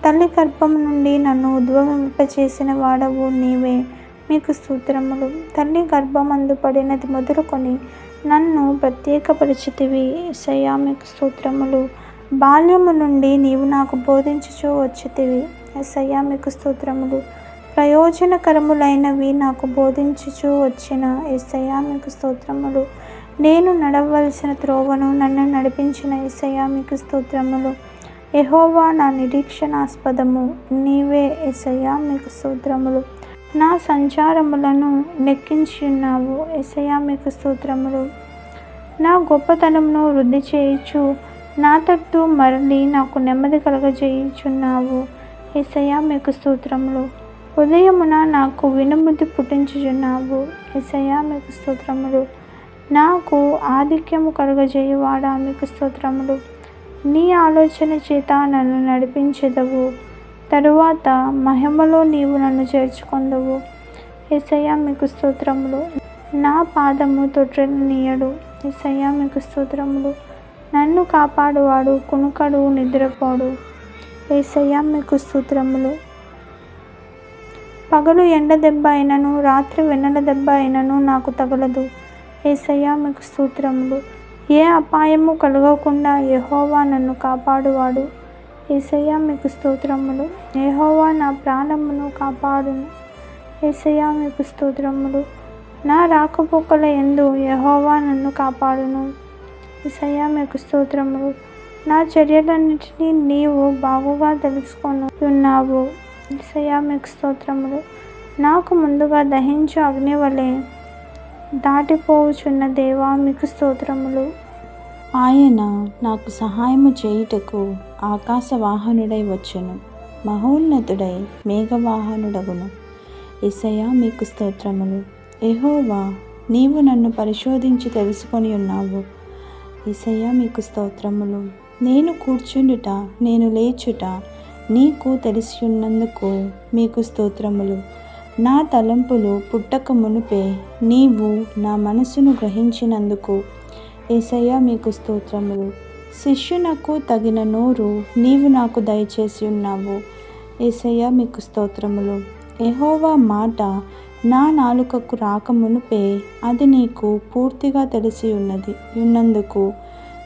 S2: తల్లి గర్భము నుండి నన్ను ఉద్భవింపచేసిన వాడవు నీవే. మీకు స్తోత్రములు. తల్లి గర్భమందు పడినది మొదలుకొని నన్ను ప్రత్యేకపరిచితివి. యేసయ్యా మీకు స్తోత్రములు. బాల్యము నుండి నీవు నాకు బోధించుచూ వచ్చితివి. యేసయ్యా మీకు స్తోత్రములు. ప్రయోజనకరములైనవి నాకు బోధించుచూ వచ్చిన యేసయ్యా మీకు స్తోత్రములు. నేను నడవలసిన త్రోవను నన్ను నడిపించిన యేసయ్యా మీకు స్తోత్రములు. యెహోవా నా నిరీక్షణాస్పదము నీవే. యేసయ్యా మీకు స్తోత్రములు. నా సంచారములను లెక్కించి ఉన్నావు. యేసయ్యా మీకు స్తోత్రములు. నా గొప్పతనమును వృద్ధి చేయుచు నా తట్టు మరలి నాకు నెమ్మది కలగజేయుచున్నావు. యేసయ్యా మీకు స్తోత్రములు. ఉదయమున నాకు వినుబుద్ధి పుట్టించుచున్నావు. యేసయ్యా మీకు స్తోత్రములు. నాకు ఆధిక్యము కలుగజేయువాడా మీకు స్తోత్రములు. నీ ఆలోచన చేత నన్ను నడిపించెదవు. తరువాత మహిమలో నీవు నన్ను చేర్చుకొందువు. యేసయ్యా మీకు స్తోత్రములు. నా పాదము తొట్రెలనీయడు. యేసయ్యా మీకు స్తోత్రములు. నన్ను కాపాడువాడు కునుకడు నిద్రపోడు. యేసయ్యా మీకు స్తోత్రములు. పగలు ఎండ దెబ్బ అయినను రాత్రి వెన్నెల దెబ్బ అయినను నాకు తగలదు. యేసయ్యా మీకు స్తోత్రములు. ఏ అపాయము కలగకుండా యెహోవా నన్ను కాపాడువాడు. యేసయ్యా మీకు స్తోత్రములు. యెహోవా నా ప్రాణమును కాపాడును. యేసయ్యా మీకు స్తోత్రములు. నా రాకపోకల యందు యెహోవా నన్ను కాపాడును. యేసయ్యా మీకు స్తోత్రములు. నా చర్యలన్నిటినీ నీవు బాగుగా తెలుసుకొని ఉన్నావు. యేసయ్యా మీకు స్తోత్రములు. నాకు ముందుగా దహించు అగ్ని వలె దాటిపోవుచున్న దేవా మీకు స్తోత్రములు.
S1: ఆయన నాకు సహాయము చేయుటకు ఆకాశవాహనుడై వచ్చును. మహోన్నతుడై మేఘవాహనుడగును. యేసయ్యా మీకు స్తోత్రములు. యెహోవా నీవు నన్ను పరిశోధించి తెలుసుకొని ఉన్నావు. యేసయ్యా మీకు స్తోత్రములు. నేను కూర్చుండుట నేను లేచుట నీకు తెలిసి ఉన్నందుకు మీకు స్తోత్రములు. నా తలంపులు పుట్టక మునుపే నీవు నా మనసును గ్రహించినందుకు యేసయ్యా మీకు స్తోత్రములు. శిష్యునకు తగిన నోరు నీవు నాకు దయచేసి ఉన్నావు. యేసయ్యా మీకు స్తోత్రములు. యెహోవా మాట నా నాలుకకు రాకమునుపే అది నీకు పూర్తిగా తెలిసి ఉన్నందుకు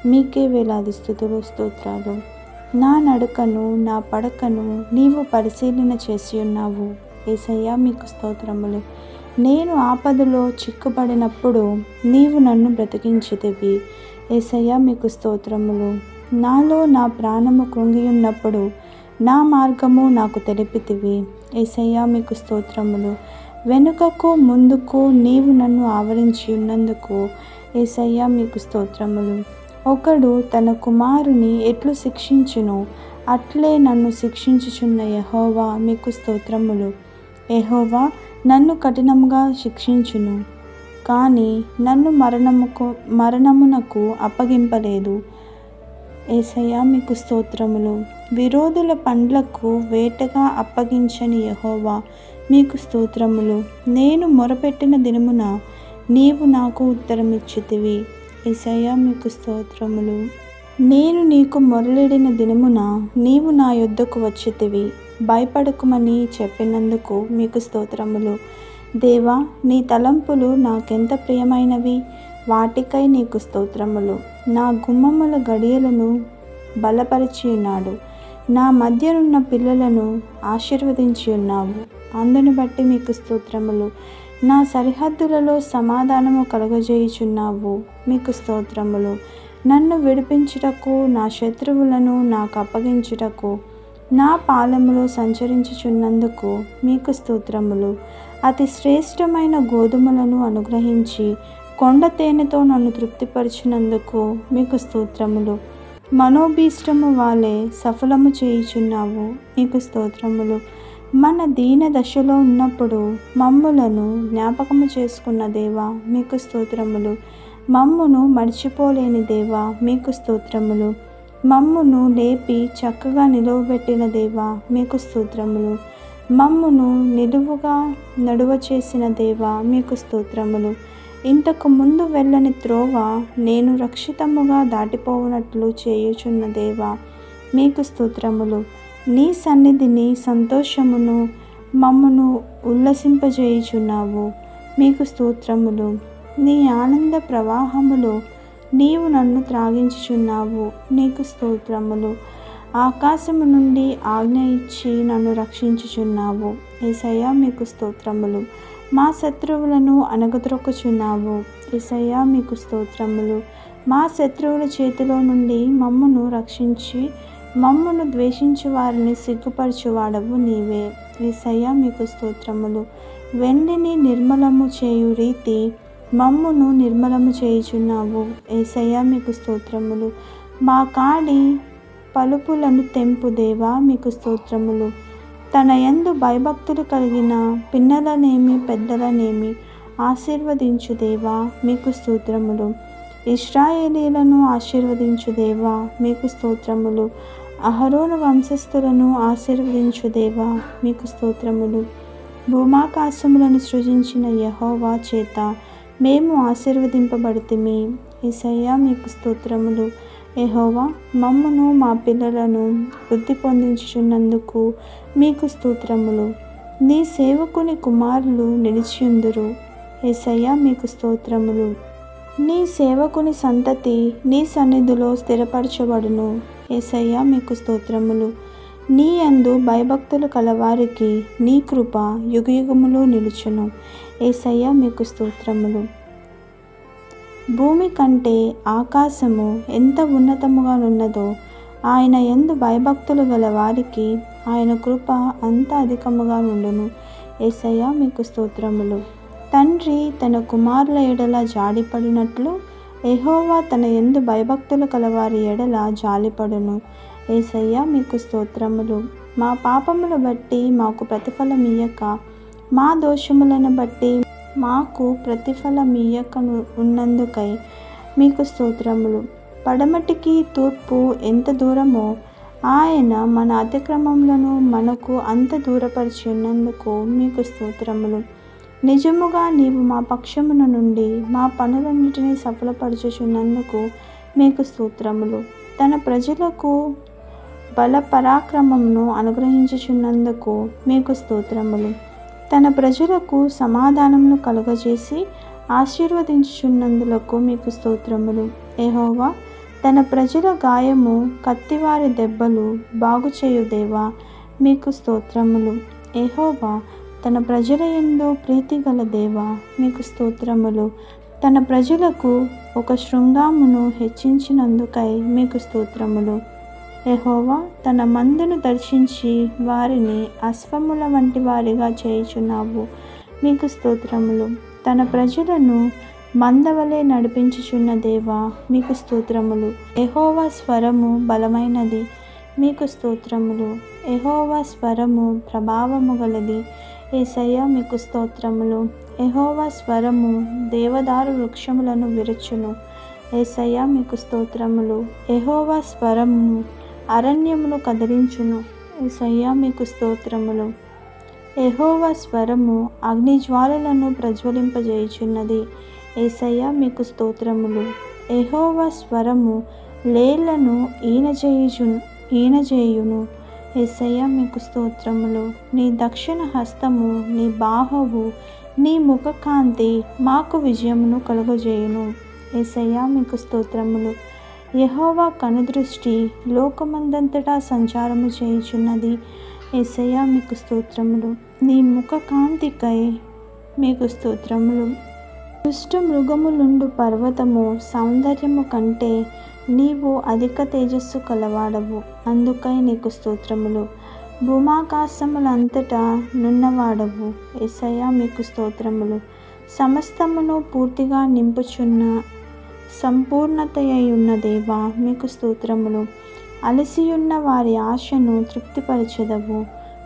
S1: మీకే వేలాది స్తుతులు స్తోత్రాలు. నా నడకను నా పడకను నీవు పరిశీలన చేసి ఉన్నావు. యేసయ్యా మీకు స్తోత్రములు. నేను ఆపదలో చిక్కుబడినప్పుడు నీవు నన్ను బ్రతికించితివి. యేసయ్యా మీకు స్తోత్రములు. నాలో నా ప్రాణము కృంగి ఉన్నప్పుడు నా మార్గము నాకు తెలిపితివి. యేసయ్యా మీకు స్తోత్రములు. వెనుకకు ముందుకు నీవు నన్ను ఆవరించి ఉన్నందుకు యేసయ్యా మీకు స్తోత్రములు. ఒకడు తన కుమారుని ఎట్లు శిక్షించును అట్లే నన్ను శిక్షించుచున్న యెహోవా మీకు స్తోత్రములు. యెహోవా నన్ను కఠినముగా శిక్షించును కానీ నన్ను మరణమునకు అప్పగింపలేదు. యేసయ్యా మీకు స్తోత్రములు. విరోధుల పండ్లకు వేటగా అప్పగించని యెహోవా మీకు స్తోత్రములు. నేను మొరపెట్టిన దినమున నీవు నాకు ఉత్తరమిచ్చితివి. యేసయ్యా మీకు స్తోత్రములు. నేను నీకు మొరలిడిన దినమున నీవు నా యొద్దకు వచ్చితివి. భయపడకుమని చెప్పినందుకు మీకు స్తోత్రములు. దేవా నీ తలంపులు నాకెంత ప్రియమైనవి. వాటికై నీకు స్తోత్రములు. నా గుమ్మముల గడియలను బలపరిచి ఉన్నాడు. నా మధ్యనున్న పిల్లలను ఆశీర్వదించి ఉన్నావు. అందుని బట్టి మీకు స్తోత్రములు. నా సరిహద్దులలో సమాధానము కలుగజేయుచున్నావు. మీకు స్తోత్రములు. నన్ను విడిపించుటకు నా శత్రువులను నాకు అప్పగించుటకు నా పాలములో సంచరించుచున్నందుకు మీకు స్తోత్రములు. అతి శ్రేష్టమైన గోధుమలను అనుగ్రహించి కొండ తేనెతో నన్ను తృప్తిపరిచినందుకు మీకు స్తోత్రములు. మనోభీష్టము వాలే సఫలము చేయుచున్నావు. మీకు స్తోత్రములు.
S2: మన దీన దశలో ఉన్నప్పుడు మమ్ములను జ్ఞాపకము చేసుకున్న దేవా మీకు స్తోత్రములు. మమ్మును మర్చిపోలేని దేవా మీకు స్తోత్రములు. మమ్మును లేపి చక్కగా నిలువబెట్టిన దేవా మీకు స్తోత్రములు. మమ్మును నిలువుగా నడువ చేసిన దేవా మీకు స్తోత్రములు. ఇంతకు ముందు వెళ్ళని త్రోవ నేను రక్షితముగా దాటిపోవునట్లు చేయుచున్న దేవా మీకు స్తోత్రములు. నీ సన్నిధిని సంతోషమును మమ్మును ఉల్లసింపజేయుచున్నావు మీకు స్తోత్రములు. నీ ఆనంద ప్రవాహములో నీవు నన్ను త్రాగించుచున్నావు నీకు స్తోత్రములు. ఆకాశము నుండి ఆజ్ఞ ఇచ్చి నన్ను రక్షించుచున్నావు యేసయ్యా మీకు స్తోత్రములు. మా శత్రువులను అణగద్రొక్కుచున్నావు యేసయ్యా మీకు స్తోత్రములు. మా శత్రువుల చేతిలో నుండి మమ్మును రక్షించి మమ్మును ద్వేషించు వారిని సిగ్గుపరచువాడవు నీవే యేసయ్యా మీకు స్తోత్రములు. వెండిని నిర్మలము చేయు రీతి మమ్మును నిర్మలము చేయుచున్నావు యేసయ్యా మీకు స్తోత్రములు. మా కాడి పలుపులను తెంపు దేవా మీకు స్తోత్రములు. తన యందు భయభక్తులు కలిగిన పిన్నలనేమి పెద్దలనేమి ఆశీర్వదించు దేవా మీకు స్తోత్రములు. ఇశ్రాయేలీలను ఆశీర్వదించు దేవా మీకు స్తోత్రములు. అహరోను వంశస్థులను ఆశీర్వదించు దేవా మీకు స్తోత్రములు. భూమాకాశములను సృజించిన యెహోవా చేత మేము ఆశీర్వదింపబడితిమి యేసయ్యా మీకు స్తోత్రములు. యెహోవా మమ్మును మా పిల్లలను వృద్ధి పొందించుచున్నందుకు మీకు స్తోత్రములు. నీ సేవకుని కుమారులు నిలిచియుందురు యేసయ్యా మీకు స్తోత్రములు. నీ సేవకుని సంతతి నీ సన్నిధిలో స్థిరపరచబడును యేసయ్యా మీకు స్తోత్రములు. నీ యందు భయభక్తులు కలవారికి నీ కృప యుగయుగములు నిలుచును యేసయ్యా మీకు స్తోత్రములు. భూమి కంటే ఆకాశము ఎంత ఉన్నతముగా నున్నదో ఆయన యందు భయభక్తులు గల వారికి ఆయన కృప అంత అధికముగా నుండును యేసయ్యా మీకు స్తోత్రములు. తండ్రి తన కుమారుల ఎడల జాలిపడినట్లు యెహోవా తన యందు భయభక్తులు కలవారి ఎడల జాలిపడును యేసయ్యా మీకు స్తోత్రములు. మా పాపముల బట్టి మాకు ప్రతిఫలమియ్యక మా దోషములను బట్టి మాకు ప్రతిఫలమియ్యక ఉన్నందుకై మీకు స్తోత్రములు. పడమటికి తూర్పు ఎంత దూరమో ఆయన మన అతిక్రమములను మనకు అంత దూరపరిచి ఉన్నందుకు మీకు స్తోత్రములు. నిజముగా నీవు మా పక్షమున నుండి మా పనులన్నిటినీ సఫలపరచుచున్నందుకు మీకు స్తోత్రములు. తన ప్రజలకు బల పరాక్రమమును అనుగ్రహించుచున్నందుకు మీకు స్తోత్రములు. తన ప్రజలకు సమాధానమును కలుగజేసి ఆశీర్వదించుచున్నందులకు మీకు స్తోత్రములు. యెహోవా తన ప్రజల గాయము కత్తివారి దెబ్బలు బాగుచేయు దేవా మీకు స్తోత్రములు. యెహోవా తన ప్రజల యందు ప్రీతి గల దేవా మీకు స్తోత్రములు. తన ప్రజలకు ఒక శృంగామును హెచ్చించినందుకై మీకు స్తోత్రములు. యెహోవా తన మందను దర్శించి వారిని అశ్వముల వంటి వారిగా చేయుచున్నావు మీకు స్తోత్రములు. తన ప్రజలను మందవలే నడిపించుచున్న దేవా మీకు స్తోత్రములు. యెహోవా స్వరము బలమైనది మీకు స్తోత్రములు. యెహోవా స్వరము ప్రభావము గలది యేసయ్యా మీకు స్తోత్రములు. యెహోవా స్వరము దేవదారు వృక్షములను విరచును యేసయ్యా మీకు స్తోత్రములు. యెహోవా స్వరము అరణ్యమును కదిలించును యేసయ్యా మీకు స్తోత్రములు. యెహోవా స్వరము అగ్నిజ్వాలలను ప్రజ్వలింపజేయుచున్నది యేసయ్యా మీకు స్తోత్రములు. యెహోవా స్వరము లేళ్లను ఈనజేయును యేసయ్యా మీకు స్తోత్రములు. నీ దక్షిణ హస్తము నీ బాహువు నీ ముఖకాంతి మాకు విజయమును కలుగజేయును యేసయ్యా మీకు స్తోత్రములు. యెహోవా కనుదృష్టి లోకమందంతటా సంచారము చేయుచున్నది యేసయ్యా మీకు స్తోత్రములు. నీ ముఖ కాంతికై మీకు స్తోత్రములు. దుష్ట మృగములుండు పర్వతము సౌందర్యము కంటే నీవు అధిక తేజస్సు కలవాడవు అందుకై నీకు స్తోత్రములు. భూమాకాశములంతటా నున్నవాడవు యేసయ్యా మీకు స్తోత్రములు. సమస్తమును పూర్తిగా నింపుచున్న సంపూర్ణతయ్యున్న దేవా మీకు స్తోత్రములు. అలసియున్న వారి ఆశను తృప్తిపరచెదవు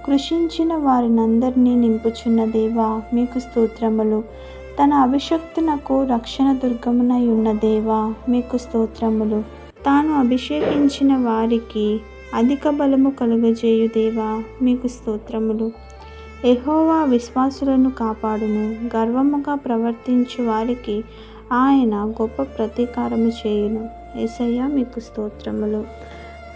S2: కృషించిన వారినందరినీ నింపుచున్న దేవా మీకు స్తోత్రములు. తన అభిషక్తునకు రక్షణ దుర్గమునై ఉన్న దేవా మీకు స్తోత్రములు. తాను అభిషేకించిన వారికి అధిక బలము కలుగజేయు దేవా మీకు స్తోత్రములు. యెహోవా విశ్వాసులను కాపాడును, గర్వముగా ప్రవర్తించు వారికి ఆయన గొప్ప ప్రతీకారము చేయును. యేసయ్య మీకు స్తోత్రములు.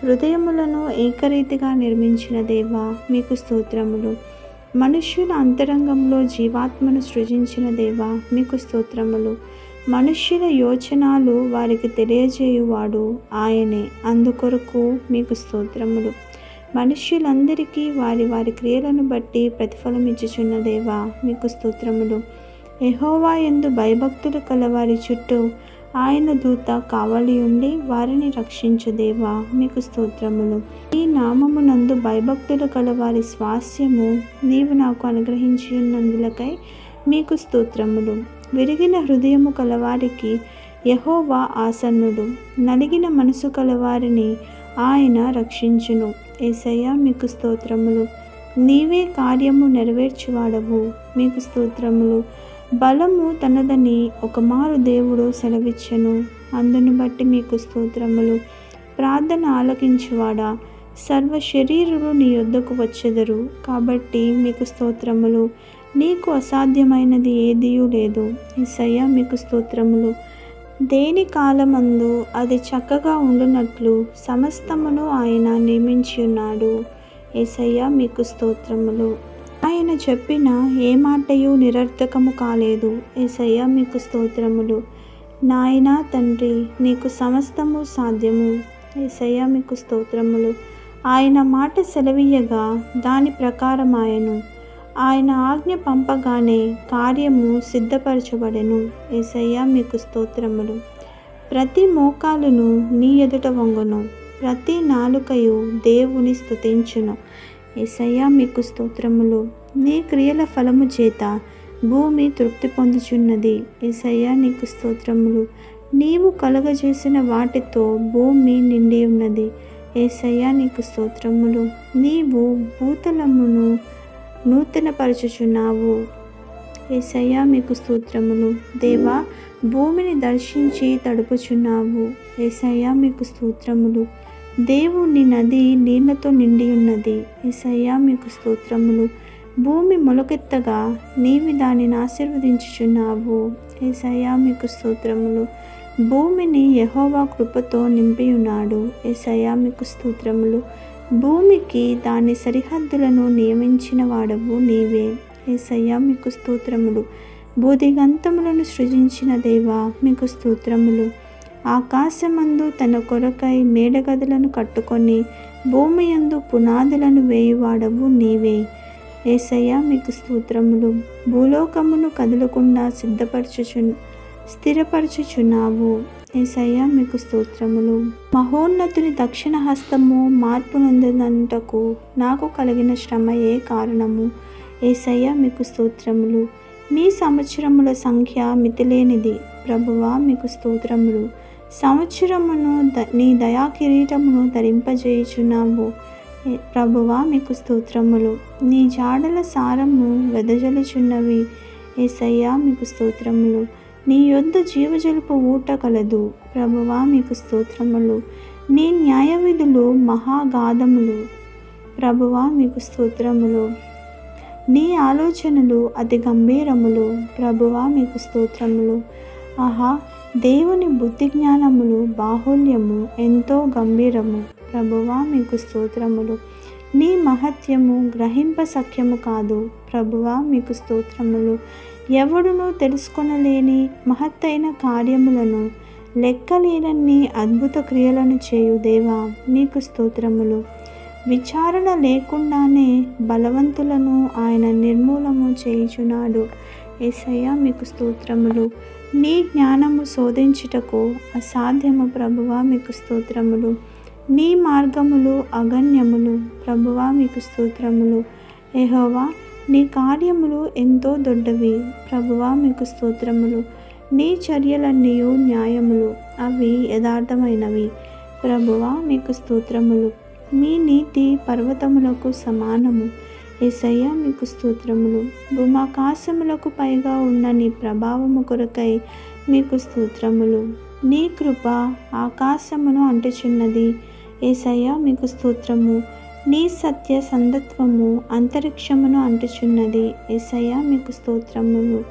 S2: హృదయములను ఏకరీతిగా నిర్మించిన దేవా మీకు స్తోత్రములు. మనుష్యుల అంతరంగంలో జీవాత్మను సృజించిన దేవా మీకు స్తోత్రములు. మనుష్యుల యోచనాలు వారికి తెలియజేయువాడు ఆయనే, అందుకొరకు మీకు స్తోత్రములు. మనుష్యులందరికీ వారి వారి క్రియలను బట్టి ప్రతిఫలం ఇచ్చుచున్న దేవా మీకు స్తోత్రములు. యెహోవా యందు భయభక్తులు కలవారి చుట్టూ ఆయన దూత కావలి ఉండి వారిని రక్షించు దేవా మీకు స్తోత్రములు. ఈ నామమునందు భయభక్తులు కలవారి స్వాస్యము నీవు నాకు అనుగ్రహించి ఉన్నందులకై మీకు స్తోత్రములు. విరిగిన హృదయము కలవారికి యెహోవా ఆసన్నుడు, నలిగిన మనసు కలవారిని ఆయన రక్షించును. యేసయ్య మీకు స్తోత్రములు. నీవే కార్యము నెరవేర్చువాడవు మీకు స్తోత్రములు. బలము తనదని ఒకమారు దేవుడు సెలవిచ్చెను, అందును బట్టి మీకు స్తోత్రములు. ప్రార్థన ఆలకించువాడా, సర్వ శరీరులు నీ యొద్దకు వచ్చెదరు, కాబట్టి మీకు స్తోత్రములు. నీకు అసాధ్యమైనది ఏదియూ లేదు. యేసయ్య మీకు స్తోత్రములు. దేని కాలమందు అది చక్కగా ఉండునట్లు సమస్తమును ఆయన నియమించి ఉన్నాడు. యేసయ్య మీకు స్తోత్రములు. ఆయన చెప్పిన ఏ మాటయు నిరర్థకము కాలేదు. యేసయ్య మీకు స్తోత్రములు. నాయనా తండ్రి, నీకు సమస్తము సాధ్యము. యేసయ్య మీకు స్తోత్రములు. ఆయన మాట సెలవీయగా దాని ప్రకారం ఆయన ఆజ్ఞ పంపగానే కార్యము సిద్ధపరచబడెను. యేసయ్య మీకు స్తోత్రములు. ప్రతి మోకాలును నీ ఎదుట వంగును, ప్రతి నాలుకయు దేవుని స్తుతించును. యేసయ్య మీకు స్తోత్రములు. నీ క్రియల ఫలము చేత భూమి తృప్తి పొందుచున్నది. యేసయ్య నీకు స్తోత్రములు. నీవు కలుగజేసిన వాటితో భూమి నిండి ఉన్నది. యేసయ్య నీకు స్తోత్రములు. నీవు భూతలమును నూతనపరచుచున్నావు. యేసయ్య మీకు స్తోత్రములు. దేవా, భూమిని దర్శించి తడుపుచున్నావు. యేసయ్య మీకు స్తోత్రములు. దేవుని నది నీళ్లతో నిండి ఉన్నది. యేసయ్య మీకు స్తోత్రములు. భూమి మొలకెత్తగా నీవి దానిని ఆశీర్వదించుచున్నావు. యేసయ్య మీకు స్తోత్రములు. భూమిని యెహోవా కృపతో నింపి ఉన్నాడు. యేసయ్య మీకు స్తోత్రములు. భూమికి దాని సరిహద్దులను నియమించిన వాడవు నీవే. యేసయ్య మీకు స్తోత్రములు. భూదిగంతములను సృజించిన దేవా మీకు స్తోత్రములు. ఆకాశమందు తన కొరకై మేడగదులను కట్టుకొని భూమి యందు పునాదులను వేయువాడవు నీవే. యేసయ్య మీకు స్తోత్రములు. భూలోకమును కదలకుండా స్థిరపరచుచున్నావు. యేసయ్య మీకు స్తోత్రములు. మహోన్నతుని దక్షిణ హస్తము మార్పు నొందినంతకు నాకు కలిగిన శ్రమయే కారణము. యేసయ్య మీకు స్తోత్రములు. మీ సంవత్సరముల సంఖ్య మితిలేనిది. ప్రభువా మీకు స్తోత్రములు. సంవత్సరమును నీ దయా కిరీటమును ధరింపజేయుచున్నావు. ప్రభువా మీకు స్తోత్రములు. నీ జాడల సారము వెదజల్లుచున్నవి. యేసయ్య మీకు స్తోత్రములు. నీ యొద్ద జీవజలుపు ఊట కలదు. ప్రభువా మీకు స్తోత్రములు. నీ న్యాయవిధులు మహాగాధములు. ప్రభువా మీకు స్తోత్రములు. నీ ఆలోచనలు అతి గంభీరములు. ప్రభువా మీకు స్తోత్రములు. ఆహా, దేవుని బుద్ధి జ్ఞానములు బాహుల్యము ఎంతో గంభీరము. ప్రభువా మీకు స్తోత్రములు. నీ మహత్యము గ్రహింప సఖ్యము కాదు. ప్రభువా మీకు స్తోత్రములు. ఎవడునూ తెలుసుకొనలేని మహత్తైన కార్యములను, లెక్కలేనన్ని అద్భుత క్రియలను చేయు దేవా మీకు స్తోత్రములు. విచారణ లేకుండానే బలవంతులను ఆయన నిర్మూలము చేయుచున్నాడు. యేసయ్య మీకు స్తోత్రములు. నీ జ్ఞానము శోధించుటకు అసాధ్యము. ప్రభువా మీకు స్తోత్రములు. నీ మార్గములు అగణ్యములు. ప్రభువా మీకు స్తోత్రములు. యెహోవా, నీ కార్యములు ఎంతో దొడ్డవి. ప్రభువా మీకు స్తోత్రములు. నీ చర్యలన్నీ న్యాయములు, అవి యథార్థమైనవి. ప్రభువా మీకు స్తోత్రములు. మీ నీతి పర్వతములకు సమానము. యేసయ్యా మీకు స్తోత్రములు. భూమాకాశములకు పైగా ఉన్న నీ ప్రభావము కొరకై మీకు స్తోత్రములు. నీ కృప ఆకాశమును అంటుచున్నది. యేసయ్యా మీకు స్తోత్రము. నీ సత్య సంధత్వము అంతరిక్షమును అంటుచున్నది. యేసయ్యా మీకు స్తోత్రములు.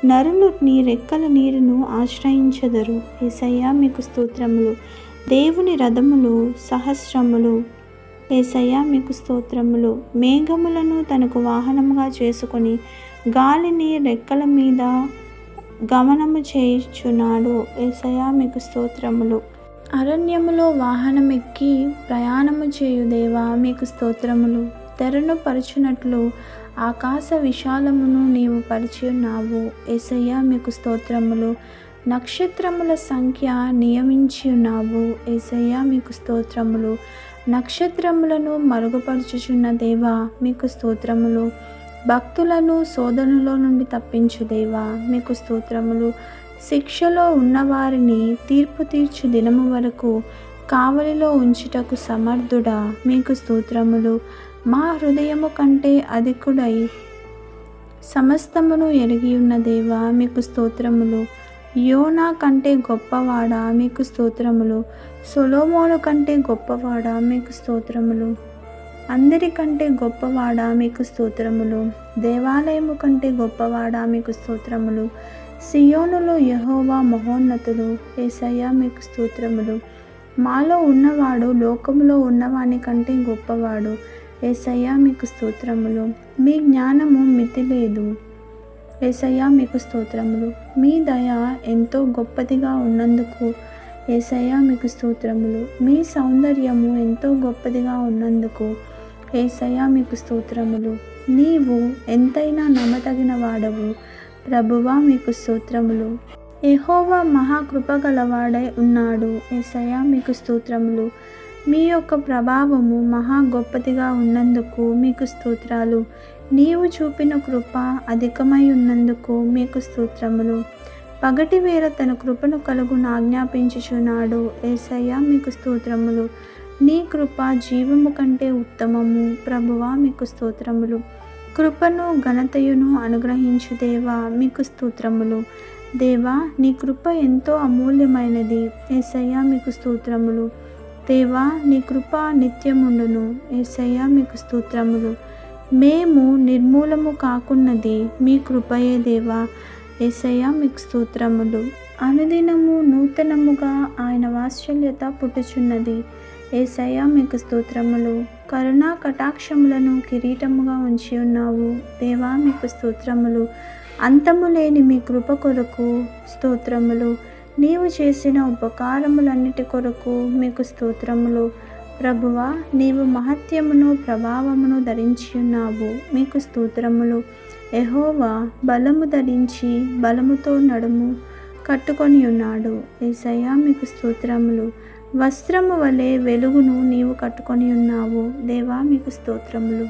S2: నరులు నీ రెక్కల నీరును ఆశ్రయించెదరు. యేసయ్యా మీకు స్తోత్రములు. దేవుని రథములు సహస్రములు. యేసయ్యా మీకు స్తోత్రములు. మేఘములను తనకు వాహనముగా చేసుకొని గాలిని రెక్కల మీద గమనము చేయుచున్నాడు. యేసయ్యా మీకు స్తోత్రములు. అరణ్యములో వాహనమెక్కి ప్రయాణము చేయు దేవా మీకు స్తోత్రములు. తెరను పరచునట్లు ఆకాశ విశాలమును నీవు పరిచి ఉన్నావు. యేసయ్యా మీకు స్తోత్రములు. నక్షత్రముల సంఖ్య నియమించి ఉన్నావు. యేసయ్యా మీకు స్తోత్రములు. నక్షత్రములను మరుగుపరచుచున్న దేవా మీకు స్తోత్రములు. భక్తులను శోధనలో నుండి తప్పించు దేవా మీకు స్తోత్రములు. శిక్షలో ఉన్నవారిని తీర్పు తీర్చు దినము వరకు కావలిలో ఉంచుటకు సమర్థుడా మీకు స్తోత్రములు. మా హృదయము కంటే అధికుడై సమస్తమును ఎరిగి ఉన్న దేవా మీకు స్తోత్రములు. యోనా కంటే గొప్పవాడా మీకు స్తోత్రములు. సొలొమోను కంటే గొప్పవాడా మీకు స్తోత్రములు. అందరికంటే గొప్పవాడా మీకు స్తోత్రములు. దేవాలయము కంటే గొప్పవాడా మీకు స్తోత్రములు. సియోనులో యెహోవా మహోన్నతుడు. యేసయ్యా మీకు స్తోత్రములు. మాలో ఉన్నవాడు లోకములో ఉన్నవాని కంటే గొప్పవాడు. యేసయ్యా మీకు స్తోత్రములు. మీ జ్ఞానము మితి లేదు. యేసయ్యా మీకు స్తోత్రములు. మీ దయ ఎంతో గొప్పదిగా ఉన్నందుకు యేసయ్యా మీకు స్తోత్రములు. మీ సౌందర్యము ఎంతో గొప్పదిగా ఉన్నందుకు యేసయ్యా మీకు స్తోత్రములు. నీవు ఎంతైనా నమ్మదగిన వాడవు ప్రభువా మీకు స్తోత్రములు. యెహోవా మహాకృపగలవాడై ఉన్నాడు. యేసయ్యా మీకు స్తోత్రములు. మీ యొక్క ప్రభావము మహా గొప్పదిగా ఉన్నందుకు మీకు స్తోత్రాలు. నీవు చూపిన కృప అధికమై ఉన్నందుకు మీకు స్తోత్రములు. పగటి వేళ తన కృపను కలుగును ఆజ్ఞాపించుచున్నాడు. యేసయ్యా మీకు స్తోత్రములు. నీ కృప జీవము కంటే ఉత్తమము ప్రభువా మీకు స్తోత్రములు. కృపను ఘనతయును అనుగ్రహించు దేవా మీకు స్తోత్రములు. దేవా నీ కృప ఎంతో అమూల్యమైనది. యేసయ్యా మీకు స్తోత్రములు. దేవా నీ కృప నిత్యముండును. యేసయ్యా మీకు స్తోత్రములు. మేము నిర్మూలము కాకున్నది మీ కృపయే దేవా. యేసయ్యా మీకు స్తోత్రములు. అనుదినము నూతనముగా ఆయన వాత్సల్యత పుట్టుచున్నది. యేసయ్యా మీకు స్తోత్రములు. కరుణా కటాక్షములను కిరీటముగా ఉంచి ఉన్నావు దేవా మీకు స్తోత్రములు. అంతము లేని మీ కృప కొరకు స్తోత్రములు. నీవు చేసిన ఉపకారములన్నిటి కొరకు మీకు స్తోత్రములు. ప్రభువా నీవు మహత్యమును ప్రభావమును ధరించి ఉన్నావు మీకు స్తోత్రములు. యెహోవా బలము ధరించి బలముతో నడుము కట్టుకొని ఉన్నాడు. యేసయ్యా మీకు స్తోత్రములు. వస్త్రము వలె వెలుగును నీవు కట్టుకొని ఉన్నావు దేవా మీకు స్తోత్రములు.